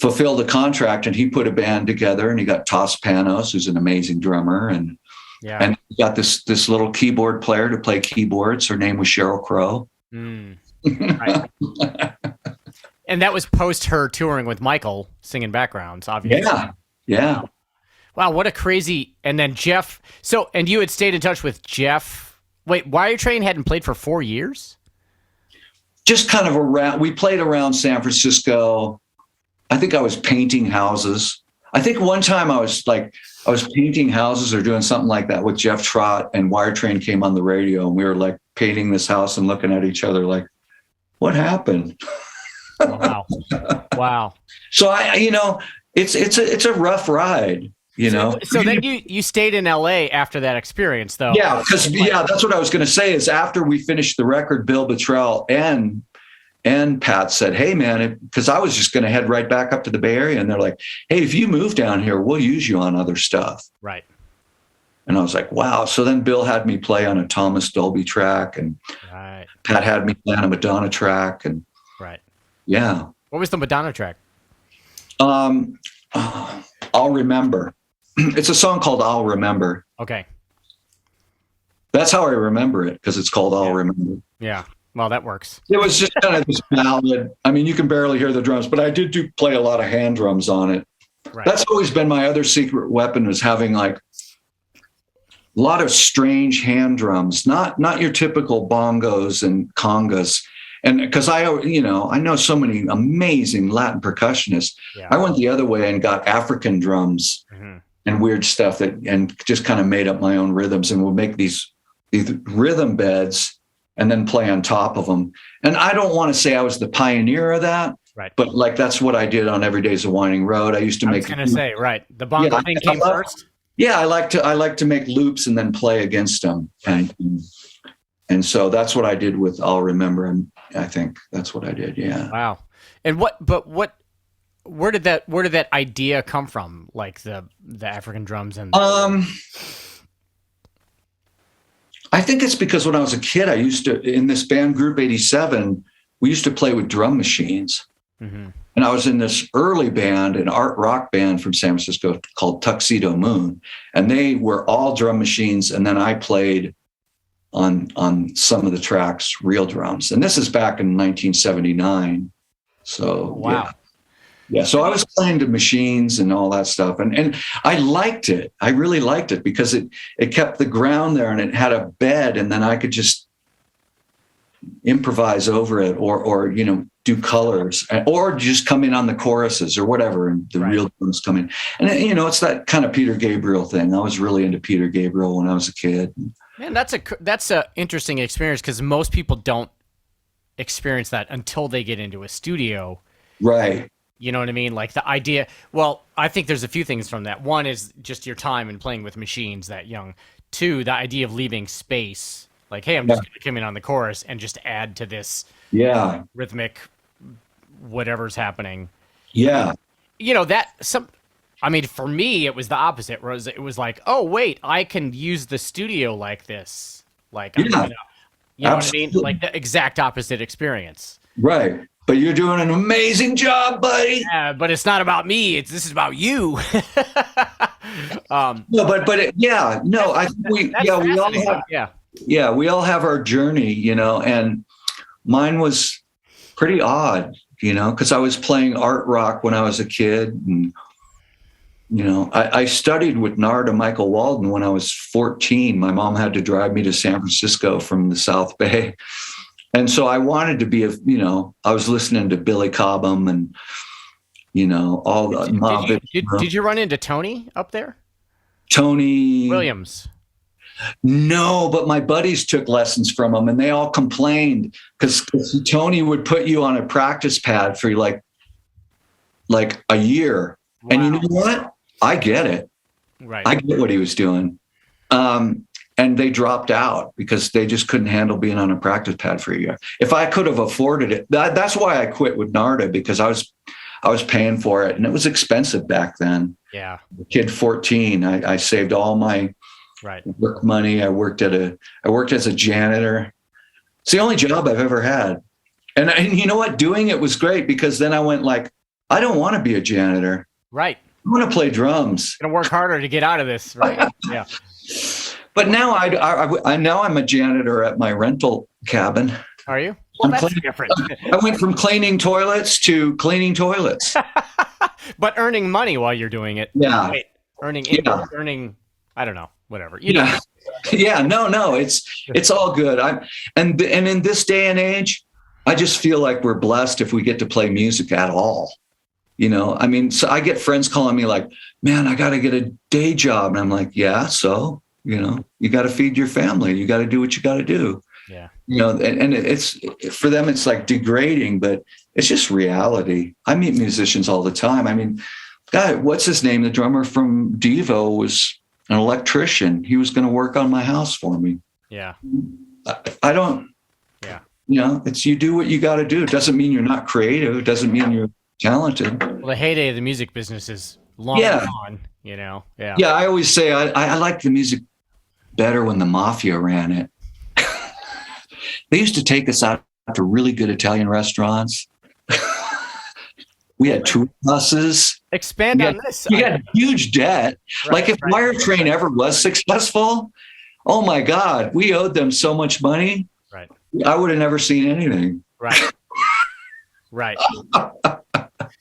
fulfill the contract, and he put a band together, and he got Toss Panos, who's an amazing drummer, and he got this little keyboard player to play keyboards. Her name was Sheryl Crow. Right. And that was post her touring with Michael singing backgrounds, obviously. Yeah. Wow, what a crazy... And then Jeff... So, and you had stayed in touch with Jeff... Wait, Wire Train hadn't played for 4 years? just kind of around. We played around San Francisco. I think I was painting houses. I think one time I was painting houses or doing something like that with Jeff Trott, and Wire Train came on the radio, and we were like painting this house and looking at each other like, what happened? Wow. Wow. So it's a rough ride, So then you stayed in LA after that experience, though. Yeah, because that's what I was going to say. Is after we finished the record, Bill Bottrell and Pat said, "Hey, man," because I was just going to head right back up to the Bay Area, and they're like, "Hey, if you move down here, we'll use you on other stuff." Right. And I was like, "Wow!" So then Bill had me play on a Thomas Dolby track, and Pat had me play on a Madonna track, and yeah. What was the Madonna track? I'll Remember. It's a song called "I'll Remember." Okay. That's how I remember it, because it's called "I'll Remember." Yeah. Well, that works. It was just kind of this ballad. I mean, you can barely hear the drums, but I did play a lot of hand drums on it. Right. That's always been my other secret weapon, was having like a lot of strange hand drums, not your typical bongos and congas. And because I know so many amazing Latin percussionists. Yeah. I went the other way and got African drums and weird stuff and just kind of made up my own rhythms, and would make these rhythm beds and then play on top of them. And I don't want to say I was the pioneer of that, right? But like, that's what I did on Every Day's a Winding Road. I used to make. I was going to say, right, the bongo thing came first. Yeah, I like to make loops and then play against them, and so that's what I did with "I'll Remember," and I think that's what I did. Yeah. Wow. And where did that idea come from? Like the African drums and. I think it's because when I was a kid, I used to, in this band Group 87, we used to play with drum machines. Mm-hmm. And I was in this early band, an art rock band from San Francisco called Tuxedo Moon. And they were all drum machines. And then I played on some of the tracks, real drums. And this is back in 1979. So, wow. Yeah. Yeah, so I was playing to machines and all that stuff, and I liked it. I really liked it because it kept the ground there, and it had a bed, and then I could just improvise over it, or do colors, or just come in on the choruses or whatever, and the real drums come in. And it's that kind of Peter Gabriel thing. I was really into Peter Gabriel when I was a kid. Man, that's a interesting experience, because most people don't experience that until they get into a studio. Right. You know what I mean? Like the idea, well, I think there's a few things from that. One is just your time and playing with machines that young. Two, the idea of leaving space. Like, hey, I'm just going to come in on the chorus and just add to this rhythmic whatever's happening. Yeah. For me, it was the opposite. It was like, oh, wait, I can use the studio like this. Like, you know what I mean? Like the exact opposite experience. Right. But you're doing an amazing job, buddy. Yeah, but it's not about me. This is about you. I think we all have our journey, and mine was pretty odd, because I was playing art rock when I was a kid, and I studied with Narada Michael Walden when I was 14. My mom had to drive me to San Francisco from the South Bay. And so I wanted to be I was listening to Billy Cobham and, all the. Did you run into Tony up there? Tony Williams? No, but my buddies took lessons from him, and they all complained because Tony would put you on a practice pad for like a year. Wow. And you know what? I get it. Right. I get what he was doing. And they dropped out because they just couldn't handle being on a practice pad for a year. If I could have afforded it, that's why I quit with Narda, because I was paying for it, and it was expensive back then. Yeah. Kid 14, I saved all my work money. I worked as a janitor. It's the only job I've ever had. And you know what? Doing it was great, because then I went like, I don't want to be a janitor. Right. I want to play drums. I'm going to work harder to get out of this. Right. Yeah. But now I'm a janitor at my rental cabin. Are you? Well, that's different. I went from cleaning toilets to cleaning toilets. But earning money while you're doing it. Yeah. Right? Earning, I don't know, whatever. Yeah. No, it's all good. And in this day and age, I just feel like we're blessed if we get to play music at all. You know, I mean, so I get friends calling me like, man, I got to get a day job. And I'm like, yeah, so, you know, you got to feed your family. You got to do what you got to do. Yeah. You know, and it's, for them, it's like degrading, but it's just reality. I meet musicians all the time. I mean, God, what's his name? The drummer from Devo was an electrician. He was going to work on my house for me. Yeah. I don't, yeah. You know, it's, you do what you got to do. It doesn't mean you're not creative. It doesn't mean you're talented. Well, the heyday of the music business is long gone, you know? Yeah. Yeah. I always say I like the music better when the mafia ran it. They used to take us out to really good Italian restaurants. We had tour buses. Expand on this. We had huge debt. Right, like if Wire Train ever was successful, oh my God, we owed them so much money. Right. I would have never seen anything. Right. Right.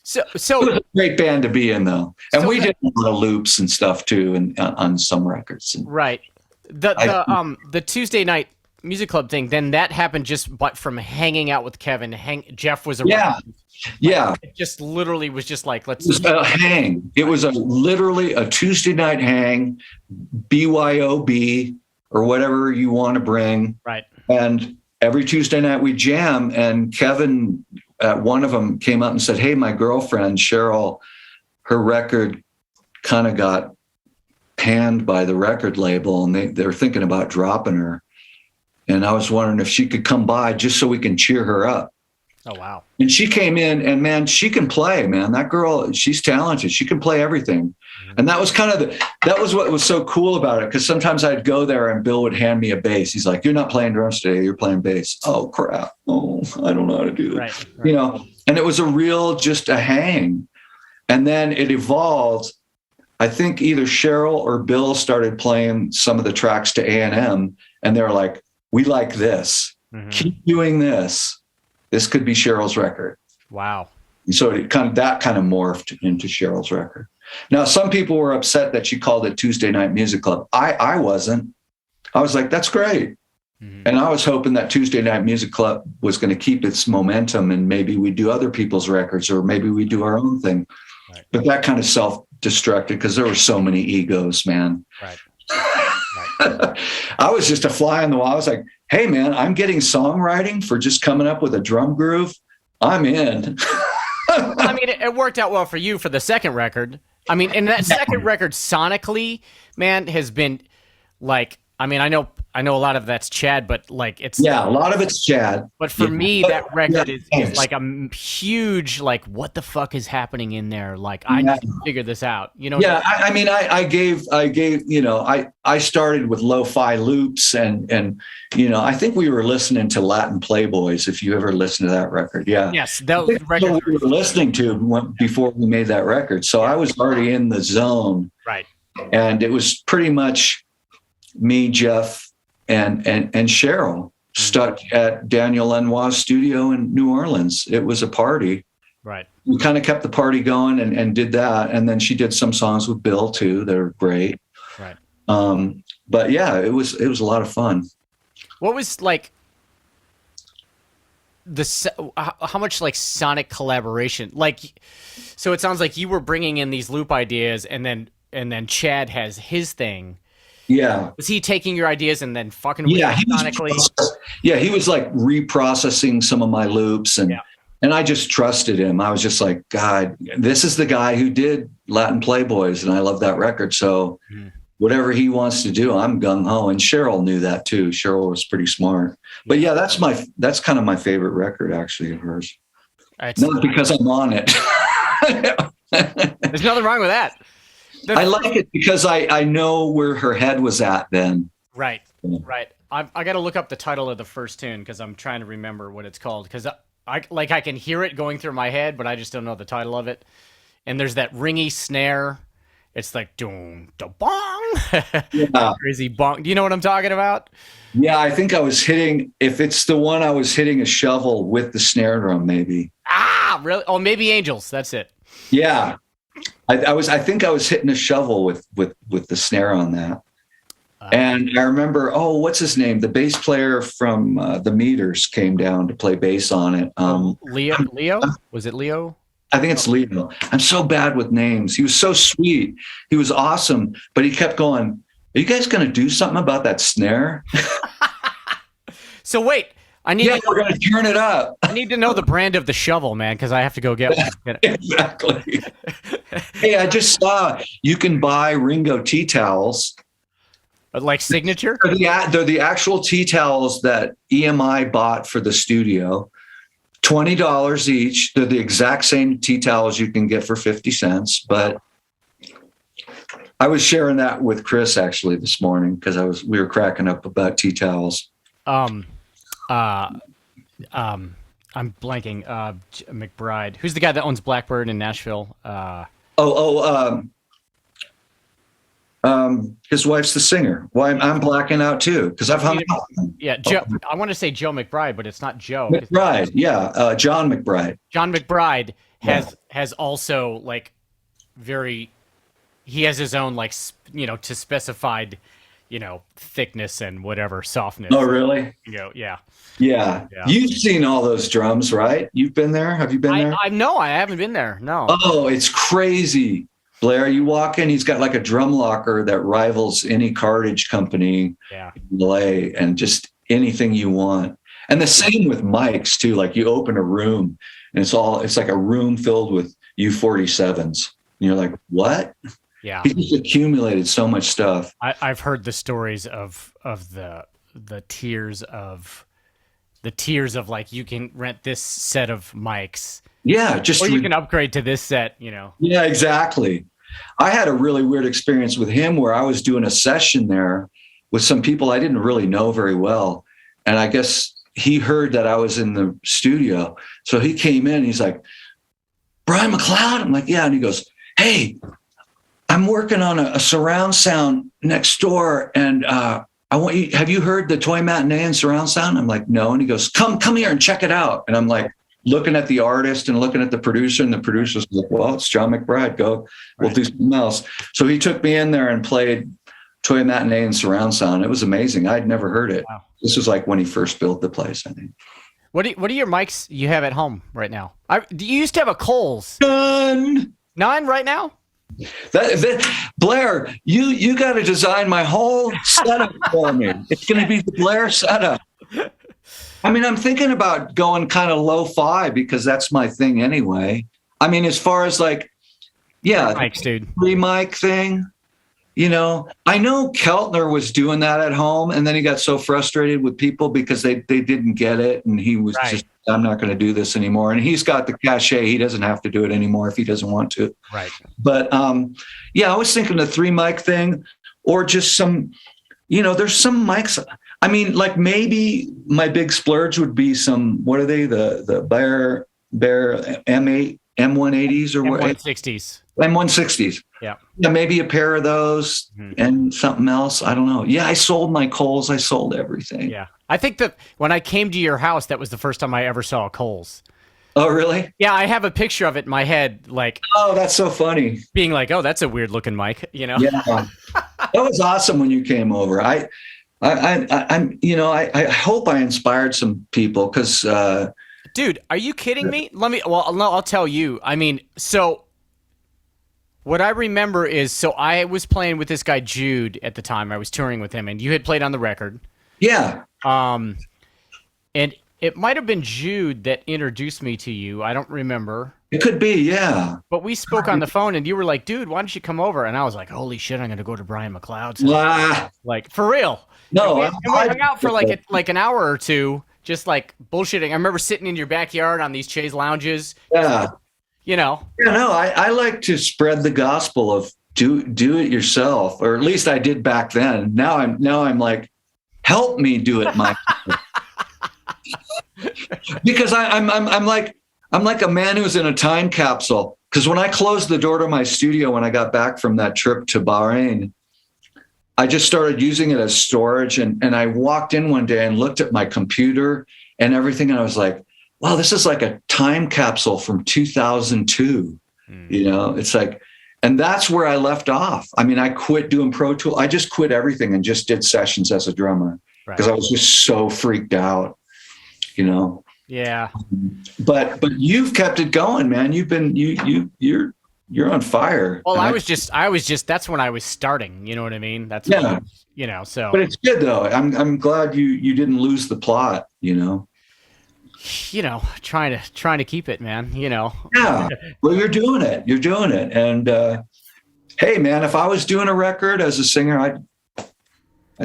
So it was a great band to be in, though, and we did a lot of loops and stuff too, and on some records. Right. The Tuesday night music club thing. Then that happened just from hanging out with Kevin. Jeff was around. Yeah. It just literally was just like, let's. It was a hang. It was literally a Tuesday night hang, BYOB or whatever you want to bring. Right. And every Tuesday night we jam, and Kevin, one of them came up and said, hey, my girlfriend, Sheryl, her record kind of got panned by the record label, and they're thinking about dropping her. And I was wondering if she could come by just so we can cheer her up. Oh, wow. And she came in, and man, she can play, man. That girl, she's talented. She can play everything. And that was kind of that was what was so cool about it. Cause sometimes I'd go there and Bill would hand me a bass. He's like, you're not playing drums today. You're playing bass. Oh crap. Oh, I don't know how to do that. Right. You know, and it was just a hang. And then it evolved. I think either Sheryl or Bill started playing some of the tracks to A&M, and they're like, we like this. Mm-hmm. Keep doing this. This could be Sheryl's record. Wow. And so that kind of morphed into Sheryl's record. Now, some people were upset that she called it Tuesday Night Music Club. I wasn't. I was like, that's great. Mm-hmm. And I was hoping that Tuesday Night Music Club was going to keep its momentum, and maybe we do other people's records, or maybe we do our own thing. Right. But that kind of self-destructed because there were so many egos, man. Right. I was just a fly on the wall. I was like, hey, man, I'm getting songwriting for just coming up with a drum groove. I'm in. I mean, it worked out well for you for the second record. I mean, and that second record sonically, man, has been like, I mean, I know a lot of that's Chad, but like it's a lot of it's Chad. But for me, that record is like a huge like, what the fuck is happening in there? Like, I need to figure this out. You know? Yeah, I mean, I gave. You know, I started with lo-fi loops, and you know, I think we were listening to Latin Playboys. If you ever listened to that record, yes, that was the record we were listening to before we made that record. So I was already in the zone, right? And it was pretty much me, Jeff, and Sheryl stuck at Daniel Lenoir's studio in New Orleans. It was a party. Right. We kind of kept the party going and did that. And then she did some songs with Bill too. They're great. Right. But yeah, it was a lot of fun. What was like how much like sonic collaboration? Like, so it sounds like you were bringing in these loop ideas, and then Chad has his thing. Yeah. Was he taking your ideas and then fucking with sonically? He was like reprocessing some of my loops, and I just trusted him. I was just like, God, this is the guy who did Latin Playboys, and I love that record. So whatever he wants to do, I'm gung ho. And Sheryl knew that too. Sheryl was pretty smart. But yeah, that's kind of my favorite record actually of hers. Not because I'm on it. There's nothing wrong with that. I like it because I know where her head was at then. Right, right. I got to look up the title of the first tune because I'm trying to remember what it's called, because I can hear it going through my head, but I just don't know the title of it. And there's that ringy snare. It's like doom da bong, crazy bong. Do you know what I'm talking about? Yeah, I think I was hitting. If it's the one, I was hitting a shovel with the snare drum, maybe. Ah, really? Oh, maybe Angels. That's it. Yeah. I think I was hitting a shovel with the snare on that. And I remember, what's his name? The bass player from the Meters came down to play bass on it. Leo? Was it Leo? I think it's Leo. I'm so bad with names. He was so sweet. He was awesome, but he kept going, are you guys going to do something about that snare? So wait, we're going to turn it up. I need to know the brand of the shovel, man, because I have to go get one. Exactly. Hey, I just saw you can buy Ringo tea towels. Like Signature? They're the actual tea towels that EMI bought for the studio. $20 each. They're the exact same tea towels you can get for 50 cents. But I was sharing that with Chris actually this morning because we were cracking up about tea towels. I'm blanking. McBride. Who's the guy that owns Blackbird in Nashville? His wife's the singer. Well, I'm blacking out too because I've hung out. Yeah, Joe. I want to say Joe McBride, but it's not Joe. McBride, yeah, John McBride. John McBride has also like he has his own like to specified thickness and whatever softness. Oh, really? Yeah. You've seen all those drums, right? You've been there. Have you been there? No, I haven't been there. No. Oh, it's crazy. Blair, you walk in, he's got like a drum locker that rivals any cartridge company in LA and just anything you want. And the same with mics too. Like you open a room and it's like a room filled with U47s. And you're like, what? Yeah. He just accumulated so much stuff. I've heard the stories of the tiers of like you can rent this set of mics. Yeah, or you can upgrade to this set, Yeah, exactly. I had a really weird experience with him where I was doing a session there with some people I didn't really know very well. And I guess he heard that I was in the studio. So he came in, he's like, Brian MacLeod? I'm like, yeah. And he goes, hey, I'm working on a surround sound next door. And I want you, have you heard the Toy Matinee and surround sound? I'm like, no. And he goes, come here and check it out. And I'm like, looking at the artist and looking at the producer, and the producer's like, well, it's John McBride. Go, we'll do something else. So he took me in there and played Toy Matinee and surround sound. It was amazing. I'd never heard it. Wow. This was like when he first built the place, I think. What are your mics you have at home right now? You used to have a Coles. None right now? Blair, you got to design my whole setup for me. It's going to be the Blair setup. I mean, I'm thinking about going kind of lo-fi because that's my thing anyway. I mean, as far as like, mics, dude. Free mic thing, I know Keltner was doing that at home, and then he got so frustrated with people because they didn't get it, and he was just, I'm not going to do this anymore. And he's got the cachet; he doesn't have to do it anymore if he doesn't want to. Right. But I was thinking the 3-mic thing, or just some, there's some mics. I mean, like maybe my big splurge would be some, what are they? The Blair M8, M180s or what? M160s. M160s. Yeah. Maybe a pair of those and something else. I don't know. Yeah, I sold my Coles. I sold everything. Yeah. I think that when I came to your house, that was the first time I ever saw a Coles. Oh, really? Yeah, I have a picture of it in my head, like. Oh, that's so funny. Being like, oh, that's a weird looking mic, Yeah. That was awesome when you came over. I hope I inspired some people because. Dude, are you kidding me? I'll tell you. I mean, so what I remember is, I was playing with this guy, Jude, at the time. I was touring with him, and you had played on the record. Yeah. And it might have been Jude that introduced me to you. I don't remember. It could be, yeah. But we spoke on the phone, and you were like, dude, why don't you come over? And I was like, holy shit, I'm going to go to Brian MacLeod's house. Like, for real. No. And we hung out for like an hour or two, just like bullshitting. I remember sitting in your backyard on these chaise lounges. Yeah. I like to spread the gospel of do it yourself, or at least I did back then. Now I'm like, help me do it myself. Because I'm like a man who's in a time capsule. Because when I closed the door to my studio when I got back from that trip to Bahrain, I just started using it as storage. And I walked in one day and looked at my computer and everything. And I was like, wow, this is like a time capsule from 2002. It's like, And that's where I left off. I mean, I quit doing Pro Tool. I just quit everything and just did sessions as a drummer because I was just so freaked out, you know? Yeah. But you've kept it going, man. You're on fire. Well, I was just that's when I was starting, you know what I mean? That's you know, so. But it's good though. I'm glad you didn't lose the plot, you know. You know, trying to keep it, man, you know. Yeah. Well, you're doing it. And hey, man, if I was doing a record as a singer, I'd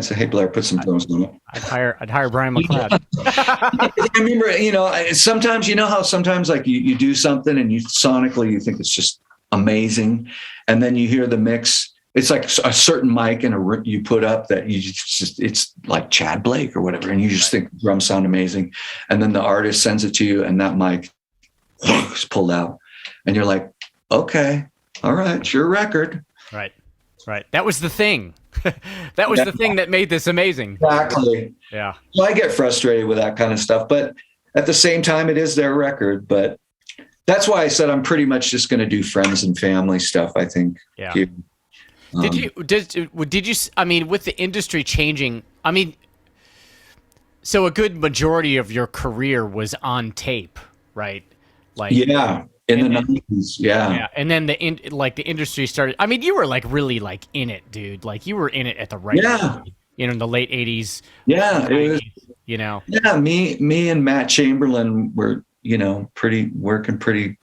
say, hey, Blair, put some drums on it. I'd hire Brian MacLeod. I remember, you know, sometimes, you know how sometimes like you do something and you sonically you think it's just amazing, and then you hear the mix. It's like a certain mic and you put up that it's like Chad Blake or whatever, and you just think drums sound amazing, and then the artist sends it to you, and that mic is pulled out, and you're like, okay, all right, it's your record. Right. That was the thing. That was the thing that made this amazing. Exactly. Yeah. So I get frustrated with that kind of stuff, but at the same time, it is their record. But that's why I said I'm pretty much just going to do friends and family stuff, I think. Yeah. Did you, I mean, with the industry changing, I mean, so a good majority of your career was on tape, right? Like, yeah. In the 90s, yeah. And then the industry started. I mean, you were like really like in it, dude. Like you were in it at the right time, you know, in the late 80s. Yeah, 90s, you know. Yeah, me and Matt Chamberlain were, you know, working pretty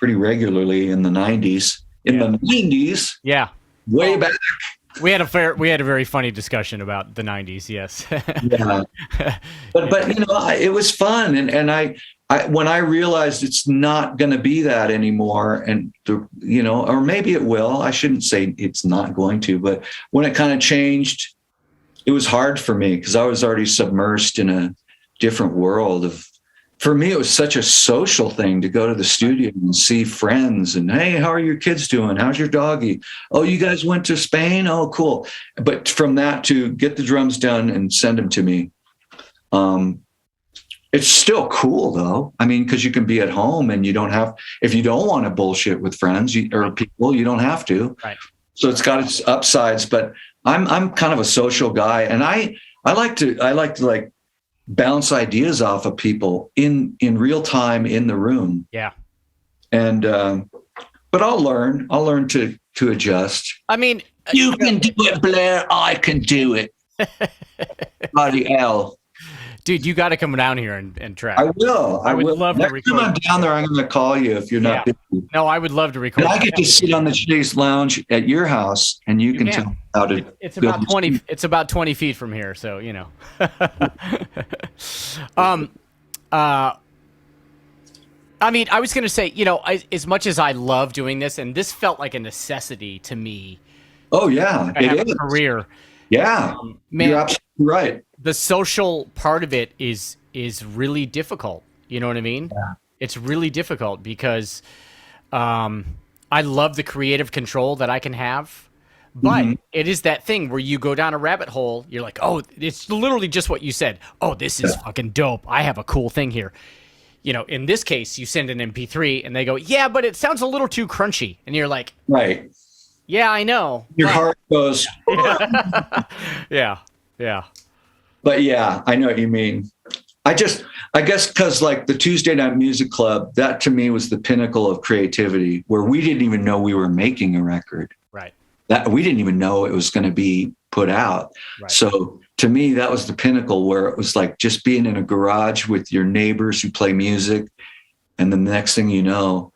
regularly in the 90s. In the 90s. Yeah. Way back. We had a very funny discussion about the 90s, yes. Yeah. But you know, it was fun, and I when I realized it's not going to be that anymore, and you know, or maybe it will. I shouldn't say it's not going to, but when it kind of changed, it was hard for me because I was already submersed in a different world of. For me, it was such a social thing to go to the studio and see friends and, hey, how are your kids doing? How's your doggy? Oh, you guys went to Spain? Oh, cool. But from that to get the drums done and send them to me, it's still cool, though. I mean, because you can be at home and you don't have, if you don't want to bullshit with friends or people, you don't have to. Right. So it's got its upsides, but I'm kind of a social guy, and I like to like bounce ideas off of people in real time in the room. Yeah. And but I'll learn to adjust. I mean, you can do it, Blair. I can do it. Bloody hell. Dude, you got to come down here and track. I will. I would love to record. Next time I'm down there, I'm going to call you if you're not busy. No, I would love to record. And I get to sit on the Chase Lounge at your house, and you can tell me how to. It's about 20. It's about 20 feet from here, so you know. I mean, I was going to say, you know, as much as I love doing this, and this felt like a necessity to me. Oh yeah, it is a career. Yeah, man, you're absolutely right. The social part of it is really difficult. You know what I mean? Yeah. It's really difficult because I love the creative control that I can have, but it is that thing where you go down a rabbit hole. You're like, oh, it's literally just what you said. Oh, this is fucking dope. I have a cool thing here. You know, in this case, you send an MP3 and they go, yeah, but it sounds a little too crunchy. And you're like, right. Yeah, I know. Your heart goes. Yeah. But yeah, I know what you mean. I guess because like the Tuesday Night Music Club, that to me was the pinnacle of creativity, where we didn't even know we were making a record. Right. That we didn't even know it was going to be put out. Right. So to me, that was the pinnacle, where it was like just being in a garage with your neighbors who play music. And then the next thing you know,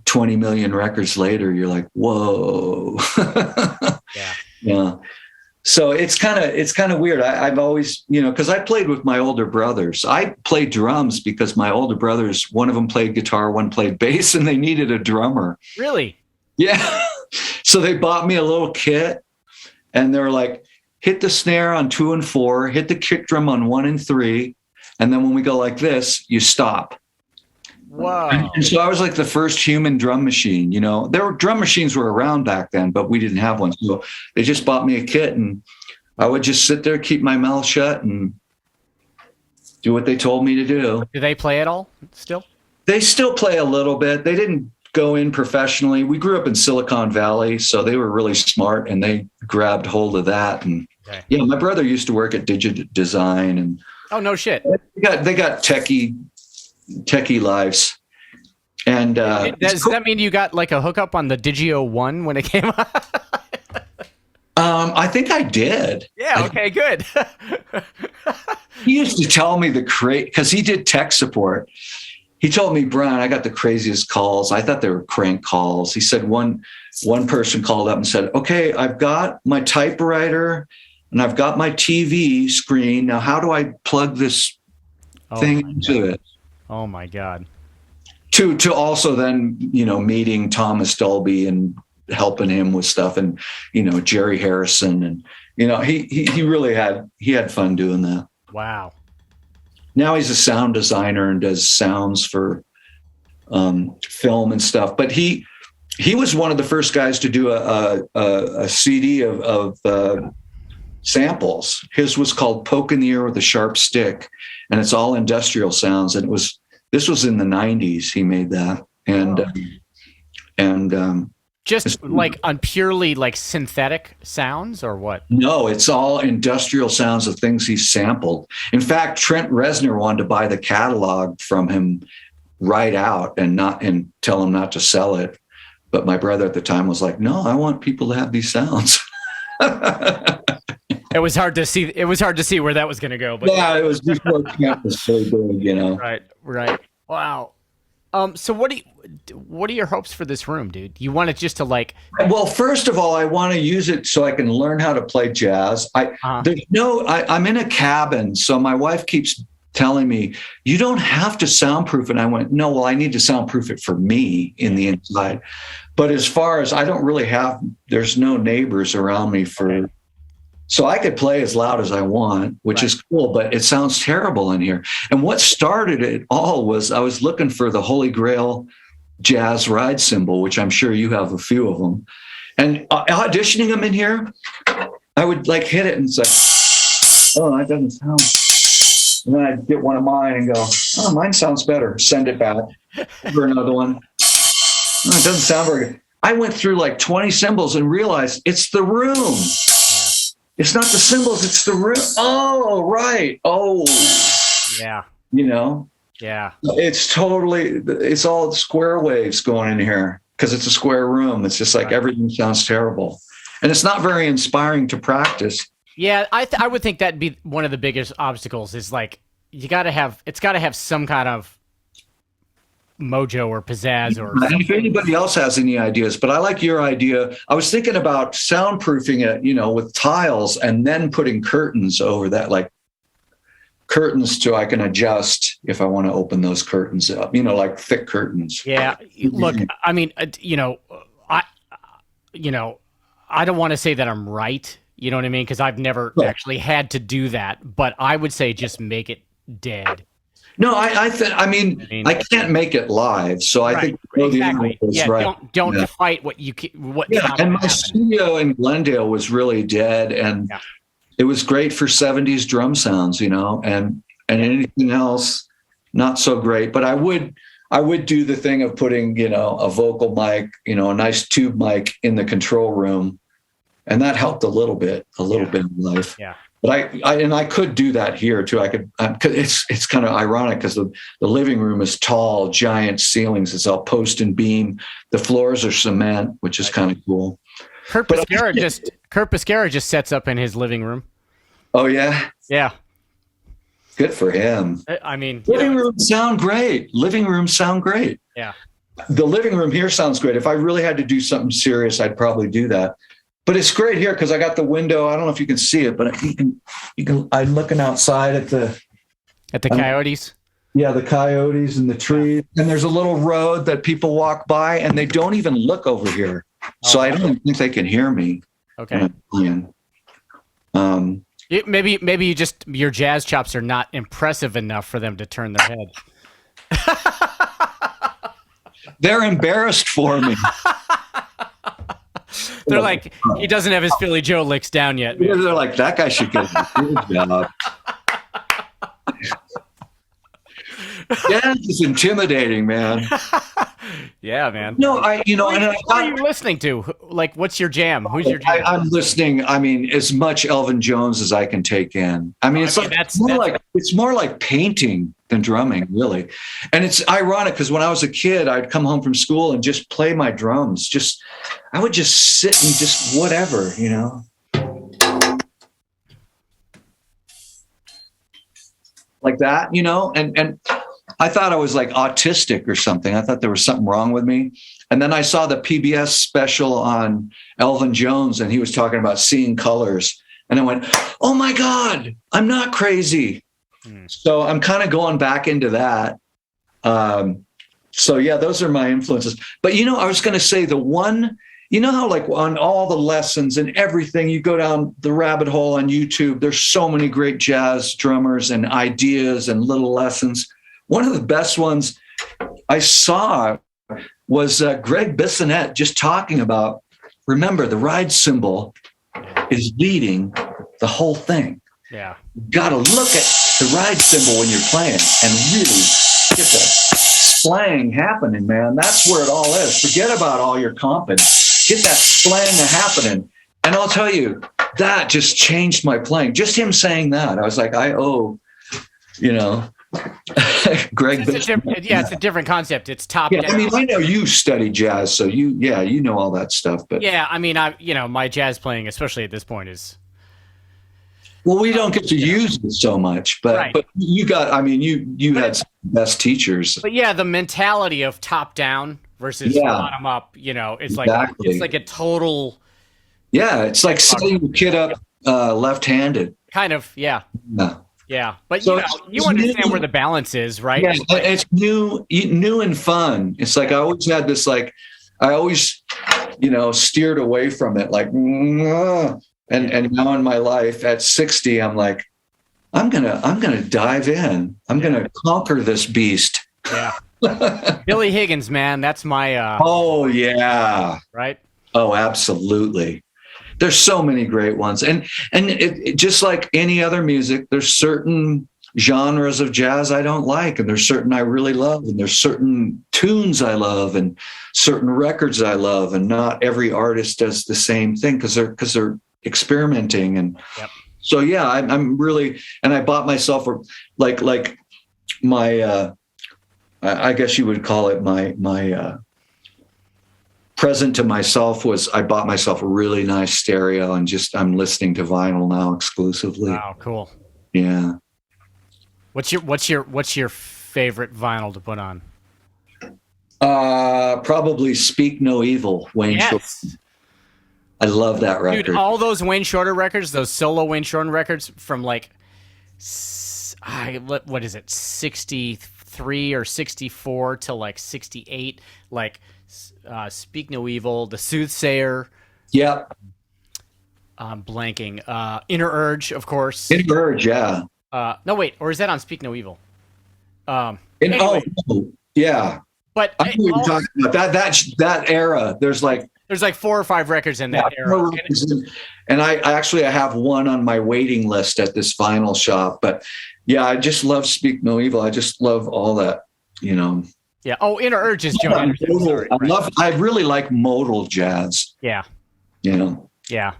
20 million records later, you're like, whoa. Yeah. So it's kind of weird. I've always, because I played with my older brothers. I played drums because my older brothers, one of them played guitar, one played bass, and they needed a drummer. Really? Yeah. So they bought me a little kit, and they were like, hit the snare on 2 and 4, hit the kick drum on 1 and 3, and then when we go like this, you stop. Wow. And so I was like the first human drum machine. Drum machines were around back then, but we didn't have one. So they just bought me a kit, and I would just sit there, keep my mouth shut, and do what they told me to do. Do they play at all still? They still play a little bit. They didn't go in professionally. We grew up in Silicon Valley, so they were really smart and they grabbed hold of that. And yeah, my brother used to work at Digit Design, and oh no shit, they got techie lives. And does that mean you got like a hookup on the Digio 1 when it came out? I think I did. Yeah. Okay. Good. He used to tell me because he did tech support. He told me, Brian, I got the craziest calls. I thought they were crank calls. He said one person called up and said, okay, I've got my typewriter and I've got my TV screen. Now, how do I plug this thing into it? Oh my God. To also then, meeting Thomas Dolby and helping him with stuff, and, Jerry Harrison, and, he really had fun doing that. Wow. Now he's a sound designer and does sounds for film and stuff. But he was one of the first guys to do a CD of samples. His was called Poke in the Ear with a Sharp Stick, and it's all industrial sounds. And this was in the 90s. He made that, and just like on purely like synthetic sounds, or what? No, it's all industrial sounds of things he sampled. In fact, Trent Reznor wanted to buy the catalog from him right out and tell him not to sell it. But my brother at the time was like, no, I want people to have these sounds. It was hard to see. It was hard to see where that was going to go. But yeah, it was before camp was so big, Right. Wow. So what are your hopes for this room, dude? You want it just to like? Well, first of all, I want to use it so I can learn how to play jazz. I'm in a cabin, so my wife keeps telling me, you don't have to soundproof it. And I went, no, well, I need to soundproof it for me in the inside. But as far as I don't really there's no neighbors around me so I could play as loud as I want, which is cool, but it sounds terrible in here. And what started it all was I was looking for the Holy Grail jazz ride cymbal, which I'm sure you have a few of them. And auditioning them in here, I would like hit it and say, oh, that doesn't sound. And then I'd get one of mine and go, oh, mine sounds better. Send it back for another one. Oh, it doesn't sound very good. I went through like 20 cymbals and realized it's the room. It's not the cymbals, it's the room. Oh, right. Oh. Yeah. Yeah. It's all square waves going in here because it's a square room. It's just like everything sounds terrible. And it's not very inspiring to practice. Yeah, I would think that'd be one of the biggest obstacles is like it's got to have some kind of mojo or pizzazz or something. If anybody else has any ideas, but I like your idea. I was thinking about soundproofing it, with tiles and then putting curtains over that, like curtains so I can adjust if I want to open those curtains up, like thick curtains. Yeah. Look, I mean, I don't want to say that I'm right. You know what I mean? Because I've never actually had to do that, but I would say just make it dead. No, I can't make it live, so I think exactly. Don't fight what you what. Yeah, and my studio in Glendale was really dead, and it was great for 70s drum sounds, and anything else not so great. But I would do the thing of putting a vocal mic, a nice tube mic in the control room, and that helped a little bit in life. Yeah. But I could do that here too. I could. It's kind of ironic because the living room is tall, giant ceilings. It's all post and beam. The floors are cement, which is kind of cool. Kurt Pescara just sets up in his living room. Oh yeah. Yeah. Good for him. I mean, living rooms sound great. Yeah. The living room here sounds great. If I really had to do something serious, I'd probably do that. But it's great here because I got the window. I don't know if you can see it, but you can. I'm looking outside at the coyotes. Yeah, the coyotes and the trees. And there's a little road that people walk by, and they don't even look over here. So I don't think they can hear me. Okay. Maybe your jazz chops are not impressive enough for them to turn their head. They're embarrassed for me. They're like, he doesn't have his Philly Joe licks down yet. They're like, that guy should get a good job. Jazz is intimidating, man. Yeah, man. No, What are you listening to? Like, what's your jam? Who's your jam? I'm listening. I mean, as much Elvin Jones as I can take in. I mean, it's more like painting than drumming, really. And it's ironic because when I was a kid, I'd come home from school and just play my drums. I would just sit and just whatever, like that, and I thought I was like autistic or something. I thought there was something wrong with me. And then I saw the PBS special on Elvin Jones, and he was talking about seeing colors. And I went, oh my God, I'm not crazy. So I'm kind of going back into that. So yeah, those are my influences. But I was going to say the one, how like on all the lessons and everything, you go down the rabbit hole on YouTube, there's so many great jazz drummers and ideas and little lessons. One of the best ones I saw was Greg Bissonette just talking about, remember, the ride cymbal is leading the whole thing. Yeah. You got to look at the ride cymbal when you're playing and really get the splang happening, man. That's where it all is. Forget about all your comping. Get that splang happening. And I'll tell you, that just changed my playing. Just him saying that. I was like, I owe, Greg. It's a different concept. It's top down. I mean, I know you study jazz, so you know all that stuff. But yeah, I mean, my jazz playing, especially at this point, is. Well, we don't get to use it so much, but right. But you had some best teachers. But yeah, the mentality of top down versus bottom up, it's exactly. Like a total. Yeah, it's like setting the kid up left-handed. Kind of, yeah. Yeah. Yeah, but So you understand where the balance is, right? Yeah, it's new and fun. It's like I always had this, like I always, steered away from it, like, and now in my life at 60, I'm like, I'm gonna dive in. I'm gonna conquer this beast. Yeah. Billy Higgins, man, that's my. Oh yeah. Right. Oh, absolutely. There's so many great ones. And it just like any other music, there's certain genres of jazz I don't like, and there's certain I really love, and there's certain tunes I love, and certain records I love, and not every artist does the same thing because they're experimenting. And so yeah, I'm really, and I bought myself like my I guess you would call it my present to myself was I bought myself a really nice stereo, and I'm listening to vinyl now exclusively. Wow, cool. Yeah. What's your favorite vinyl to put on? Probably Speak No Evil, Wayne Shorter. I love that record. Dude, all those Wayne Shorter records, those solo Wayne Shorter records from like what is it? 63 or 64 to like 68, like Speak No Evil, The Soothsayer. Yep. I'm blanking. Inner Urge, of course. Inner Urge, yeah. No, wait, or is that on Speak No Evil? Anyway. Oh, yeah. But I know what you're talking about. That era. There's like 4 or 5 records in that era. And I have one on my waiting list at this vinyl shop. But yeah, I just love Speak No Evil. I just love all that, Yeah. Oh, Inner Urge is Joe Anderson. Sorry, I really like modal jazz. Yeah. Yeah.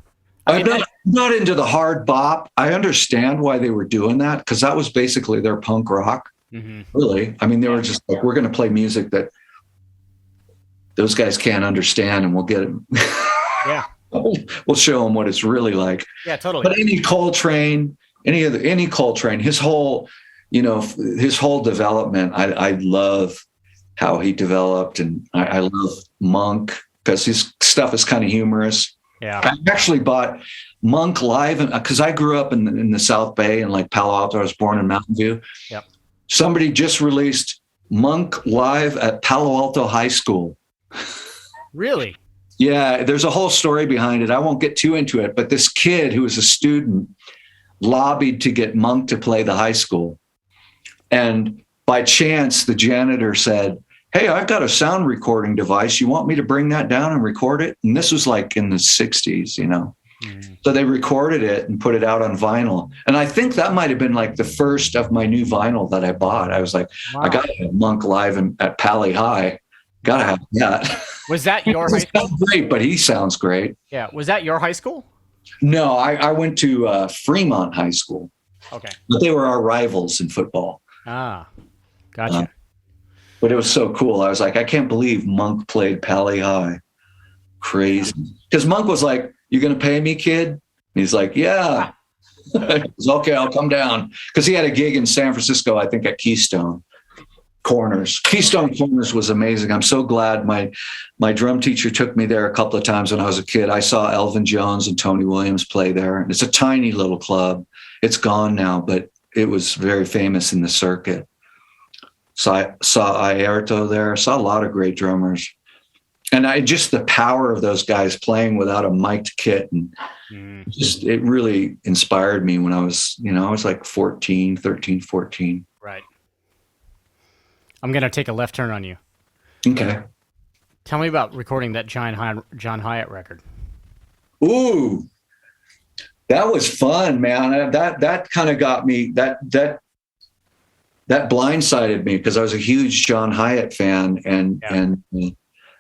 I'm not into the hard bop. I understand why they were doing that because that was basically their punk rock. Mm-hmm. Really. I mean, they were just like, we're going to play music that those guys can't understand, and we'll get it. Yeah. We'll show them what it's really like. Yeah, totally. But any Coltrane, his whole development, I love how he developed, and I love Monk because his stuff is kind of humorous. Yeah. I actually bought Monk live because I grew up in the South Bay in like Palo Alto. I was born in Mountain View. Yep. Somebody just released Monk live at Palo Alto High School. Really? Yeah, there's a whole story behind it. I won't get too into it, but this kid who was a student lobbied to get Monk to play the high school. And by chance, the janitor said, "Hey, I've got a sound recording device. You want me to bring that down and record it?" And this was like in the 60s, So they recorded it and put it out on vinyl. And I think that might have been like the first of my new vinyl that I bought. I was like, Wow. I got to have Monk live at Pally High. Got to have that. Was that your high school? Great, but he sounds great. Yeah. Was that your high school? No, I went to Fremont High School. Okay. But they were our rivals in football. Ah, gotcha. But it was so cool. I was like, I can't believe Monk played Pally High. Crazy. Because Monk was like, you going to pay me, kid? And he's like, yeah. I was, okay, I'll come down. Because he had a gig in San Francisco, I think at Keystone Corners. Keystone Corners was amazing. I'm so glad my drum teacher took me there a couple of times when I was a kid. I saw Elvin Jones and Tony Williams play there. And it's a tiny little club. It's gone now, but it was very famous in the circuit. So I saw Airto there. I saw a lot of great drummers. And just the power of those guys playing without a mic'd kit. And it really inspired me when I was like 13, 14. Right. I'm going to take a left turn on you. Okay. Tell me about recording that John Hyatt record. Ooh, that was fun, man. That kind of got me, that blindsided me because I was a huge John Hyatt fan. And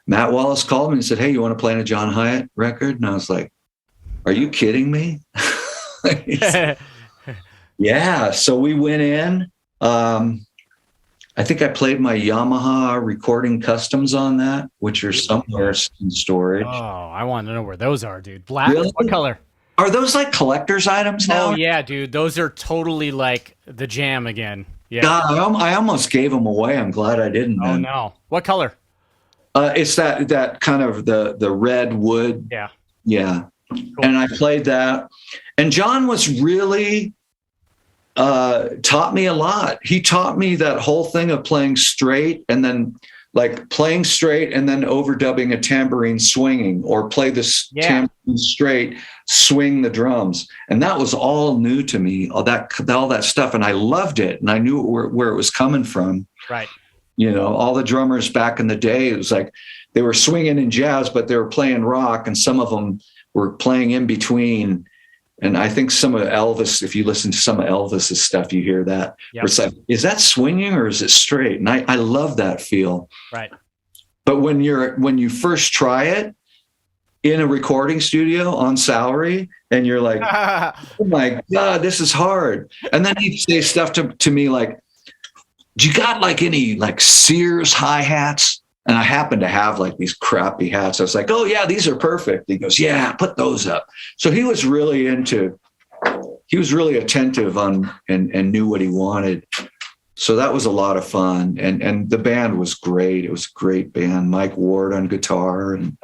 Matt Wallace called me and said, hey, you want to play on a John Hyatt record? And I was like, are you kidding me? Yeah. So we went in. I think I played my Yamaha recording customs on that, which are somewhere in storage. Oh, I want to know where those are, dude. Black? Really? What color? Are those like collector's items now? Oh, yeah, dude. Those are totally like the jam again. Yeah. God, I almost gave them away. I'm glad I didn't. Oh, man. no. What color? It's that kind of the red wood. Yeah. Yeah. Cool. And I played that. And John was really taught me a lot. He taught me that whole thing of playing straight and then like playing straight and then overdubbing a tambourine swinging, or play this tambourine straight, swing the drums. And that was all new to me, all that stuff. And I loved it. And I knew where it was coming from. Right. You know, all the drummers back in the day, it was like they were swinging in jazz, but they were playing rock, and some of them were playing in between. And I think some of Elvis, if you listen to some of Elvis's stuff, you hear that. Yep. It's like, is that swinging or is it straight? And I love that feel. Right. But when you first try it in a recording studio on salary, and you're like, oh my God, this is hard. And then he'd say stuff to me like, do you got like any like Sears hi-hats? And I happened to have like these crappy hats. I was like, oh yeah, these are perfect. He goes, yeah, put those up. So he was really attentive on and knew what he wanted. So that was a lot of fun. And the band was great. It was a great band. Mike Ward on guitar and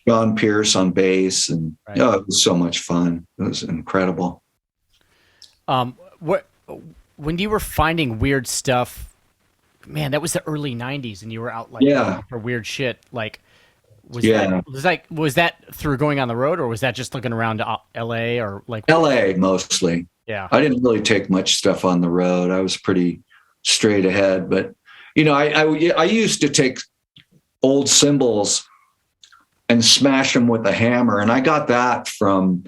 John Pierce on bass. And it was so much fun. It was incredible. When you were finding weird stuff, man, that was the early 90s, and you were out like for weird shit. Like, was that through going on the road, or was that just looking around LA or like LA mostly? Yeah. I didn't really take much stuff on the road. I was pretty straight ahead, but you know, I used to take old cymbals and smash them with a hammer. And I got that from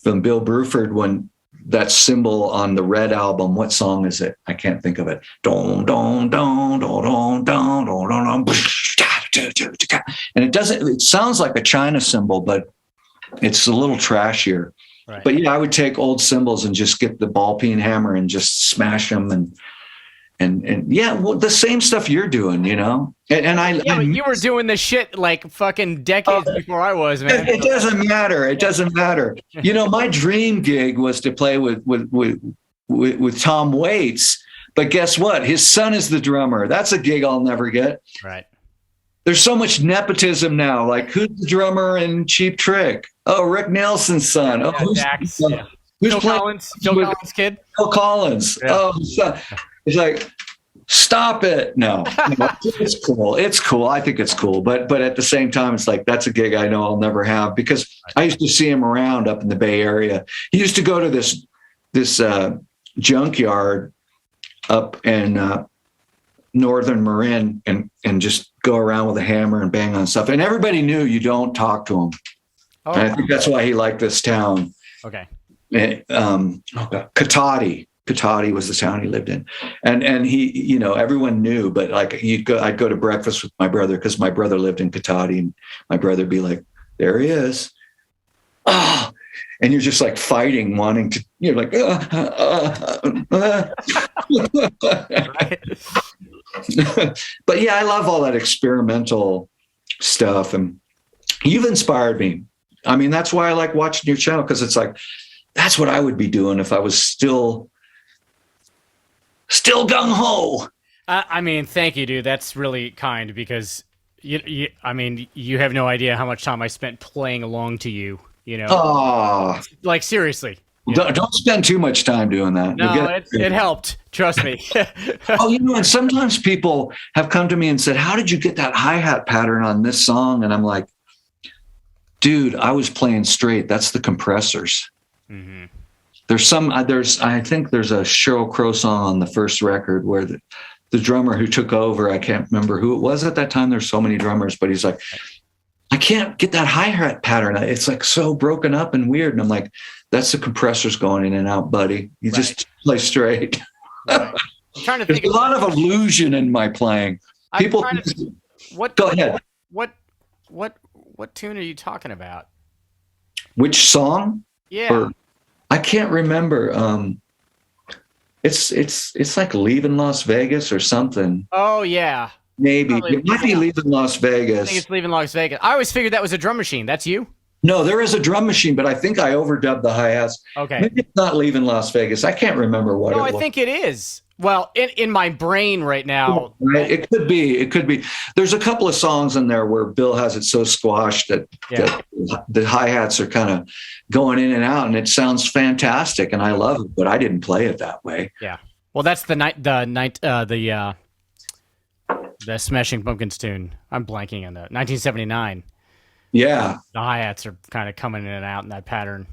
Bill Bruford when that cymbal on the Red album. What song is it? I can't think of it. Don, don, don, don, don, don, don, don, don. And it sounds like a China cymbal, but it's a little trashier. Right. But yeah, I would take old cymbals and just get the ball peen hammer and just smash them and yeah, well, the same stuff you're doing, you know. But you were doing this shit like fucking decades before I was, man. It doesn't matter. It doesn't matter. You know, my dream gig was to play with Tom Waits, but guess what? His son is the drummer. That's a gig I'll never get. Right. There's so much nepotism now. Like, who's the drummer in Cheap Trick? Oh, Rick Nelson's son. Yeah, who's Phil Collins? Phil Collins' kid? Phil Collins. Yeah. Oh, son. It's like, stop it. No, it's cool. It's cool. I think it's cool. But at the same time, it's like, that's a gig I know I'll never have, because I used to see him around up in the Bay Area. He used to go to this junkyard up in Northern Marin and just go around with a hammer and bang on stuff. And everybody knew you don't talk to him. Oh, and I think that's why he liked this town. okay. Katati was the town he lived in, and he, everyone knew, but like I'd go to breakfast with my brother because my brother lived in Katati, and my brother'd be like, "There he is," and you're just like fighting, wanting to, you're like, Right. But yeah, I love all that experimental stuff, and you've inspired me. I mean, that's why I like watching your channel, because it's like, that's what I would be doing if I was still gung ho. I mean, thank you, dude. That's really kind, because you have no idea how much time I spent playing along to you. Oh, Like seriously. don't spend too much time doing that. No, it helped. Trust me. And sometimes people have come to me and said, "How did you get that hi-hat pattern on this song?" And I'm like, dude, I was playing straight. That's the compressors. Mm-hmm. I think there's a Sheryl Crow song on the first record where the drummer who took over, I can't remember who it was at that time. There's so many drummers, but he's like, I can't get that hi-hat pattern. It's like so broken up and weird. And I'm like, that's the compressors going in and out, buddy. You just play straight. Right. I'm trying to think. There's a lot of illusion in my playing. People. Go ahead. What tune are you talking about? Which song? Yeah. I can't remember. It's like Leaving Las Vegas or something. Oh yeah. Maybe it might be Leaving Las Vegas. I think it's Leaving Las Vegas. I always figured that was a drum machine. That's you? No, there is a drum machine, but I think I overdubbed the hi-hats. Okay. Maybe it's not Leaving Las Vegas. I can't remember what it was. No, I think it is. Well, in my brain right now. Right. It could be. There's a couple of songs in there where Bill has it so squashed that the hi-hats are kind of going in and out, and it sounds fantastic, and I love it, but I didn't play it that way. Yeah. Well, that's the Smashing Pumpkins tune. I'm blanking on that. 1979. Yeah. The hi-hats are kind of coming in and out in that pattern.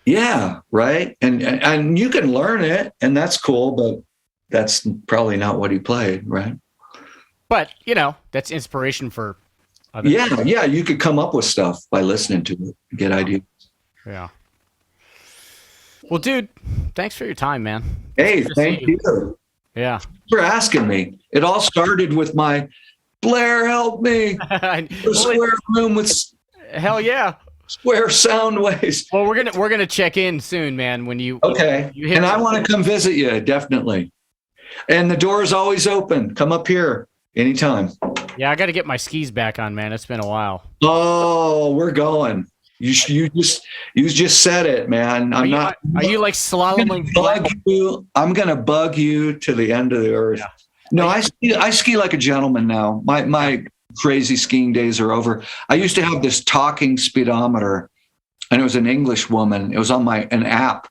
Yeah, right. And you can learn it, and that's cool, but that's probably not what he played, right? But, that's inspiration for other people. Yeah, you could come up with stuff by listening to it, get ideas. Yeah. Well, dude, thanks for your time, man. Hey, thank you. Yeah. Thanks for asking me. It all started with my Blair, help me. The square room with hell yeah. Square sound waves. Well, we're gonna check in soon, man. When you and I want to come visit you, definitely. And the door is always open. Come up here anytime. Yeah, I got to get my skis back on, man. It's been a while. Oh, we're going. You just said it, man. Are you like slaloming? I'm gonna bug you to the end of the earth. Yeah. No, I ski like a gentleman now. My crazy skiing days are over. I used to have this talking speedometer, and it was an English woman. It was on an app,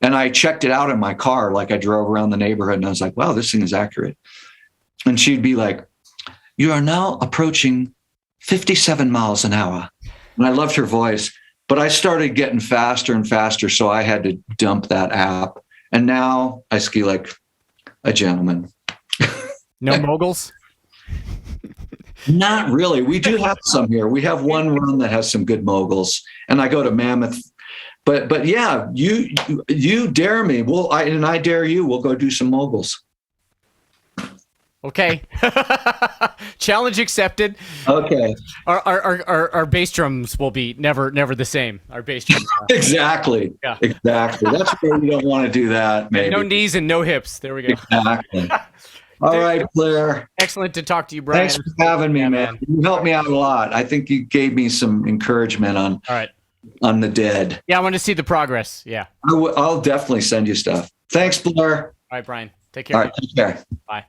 and I checked it out in my car. Like I drove around the neighborhood, and I was like, "Wow, this thing is accurate." And she'd be like, "You are now approaching 57 miles an hour." And I loved her voice, but I started getting faster and faster, so I had to dump that app. And now I ski like a gentleman. No moguls? Not really. We do have some here. We have one run that has some good moguls, and I go to Mammoth. But yeah, you dare me. I dare you. We'll go do some moguls. Okay. Challenge accepted. Okay. Our bass drums will be never the same. Our bass drums. Exactly. Yeah. Exactly. That's why we don't want to do that. Maybe. No knees and no hips. There we go. Exactly. All right, Blair. Excellent to talk to you, Brian. Thanks for having me, man. You helped me out a lot. I think you gave me some encouragement on the dead. Yeah, I want to see the progress. Yeah. I'll definitely send you stuff. Thanks, Blair. All right, Brian. Take care. All right, take care. Bye.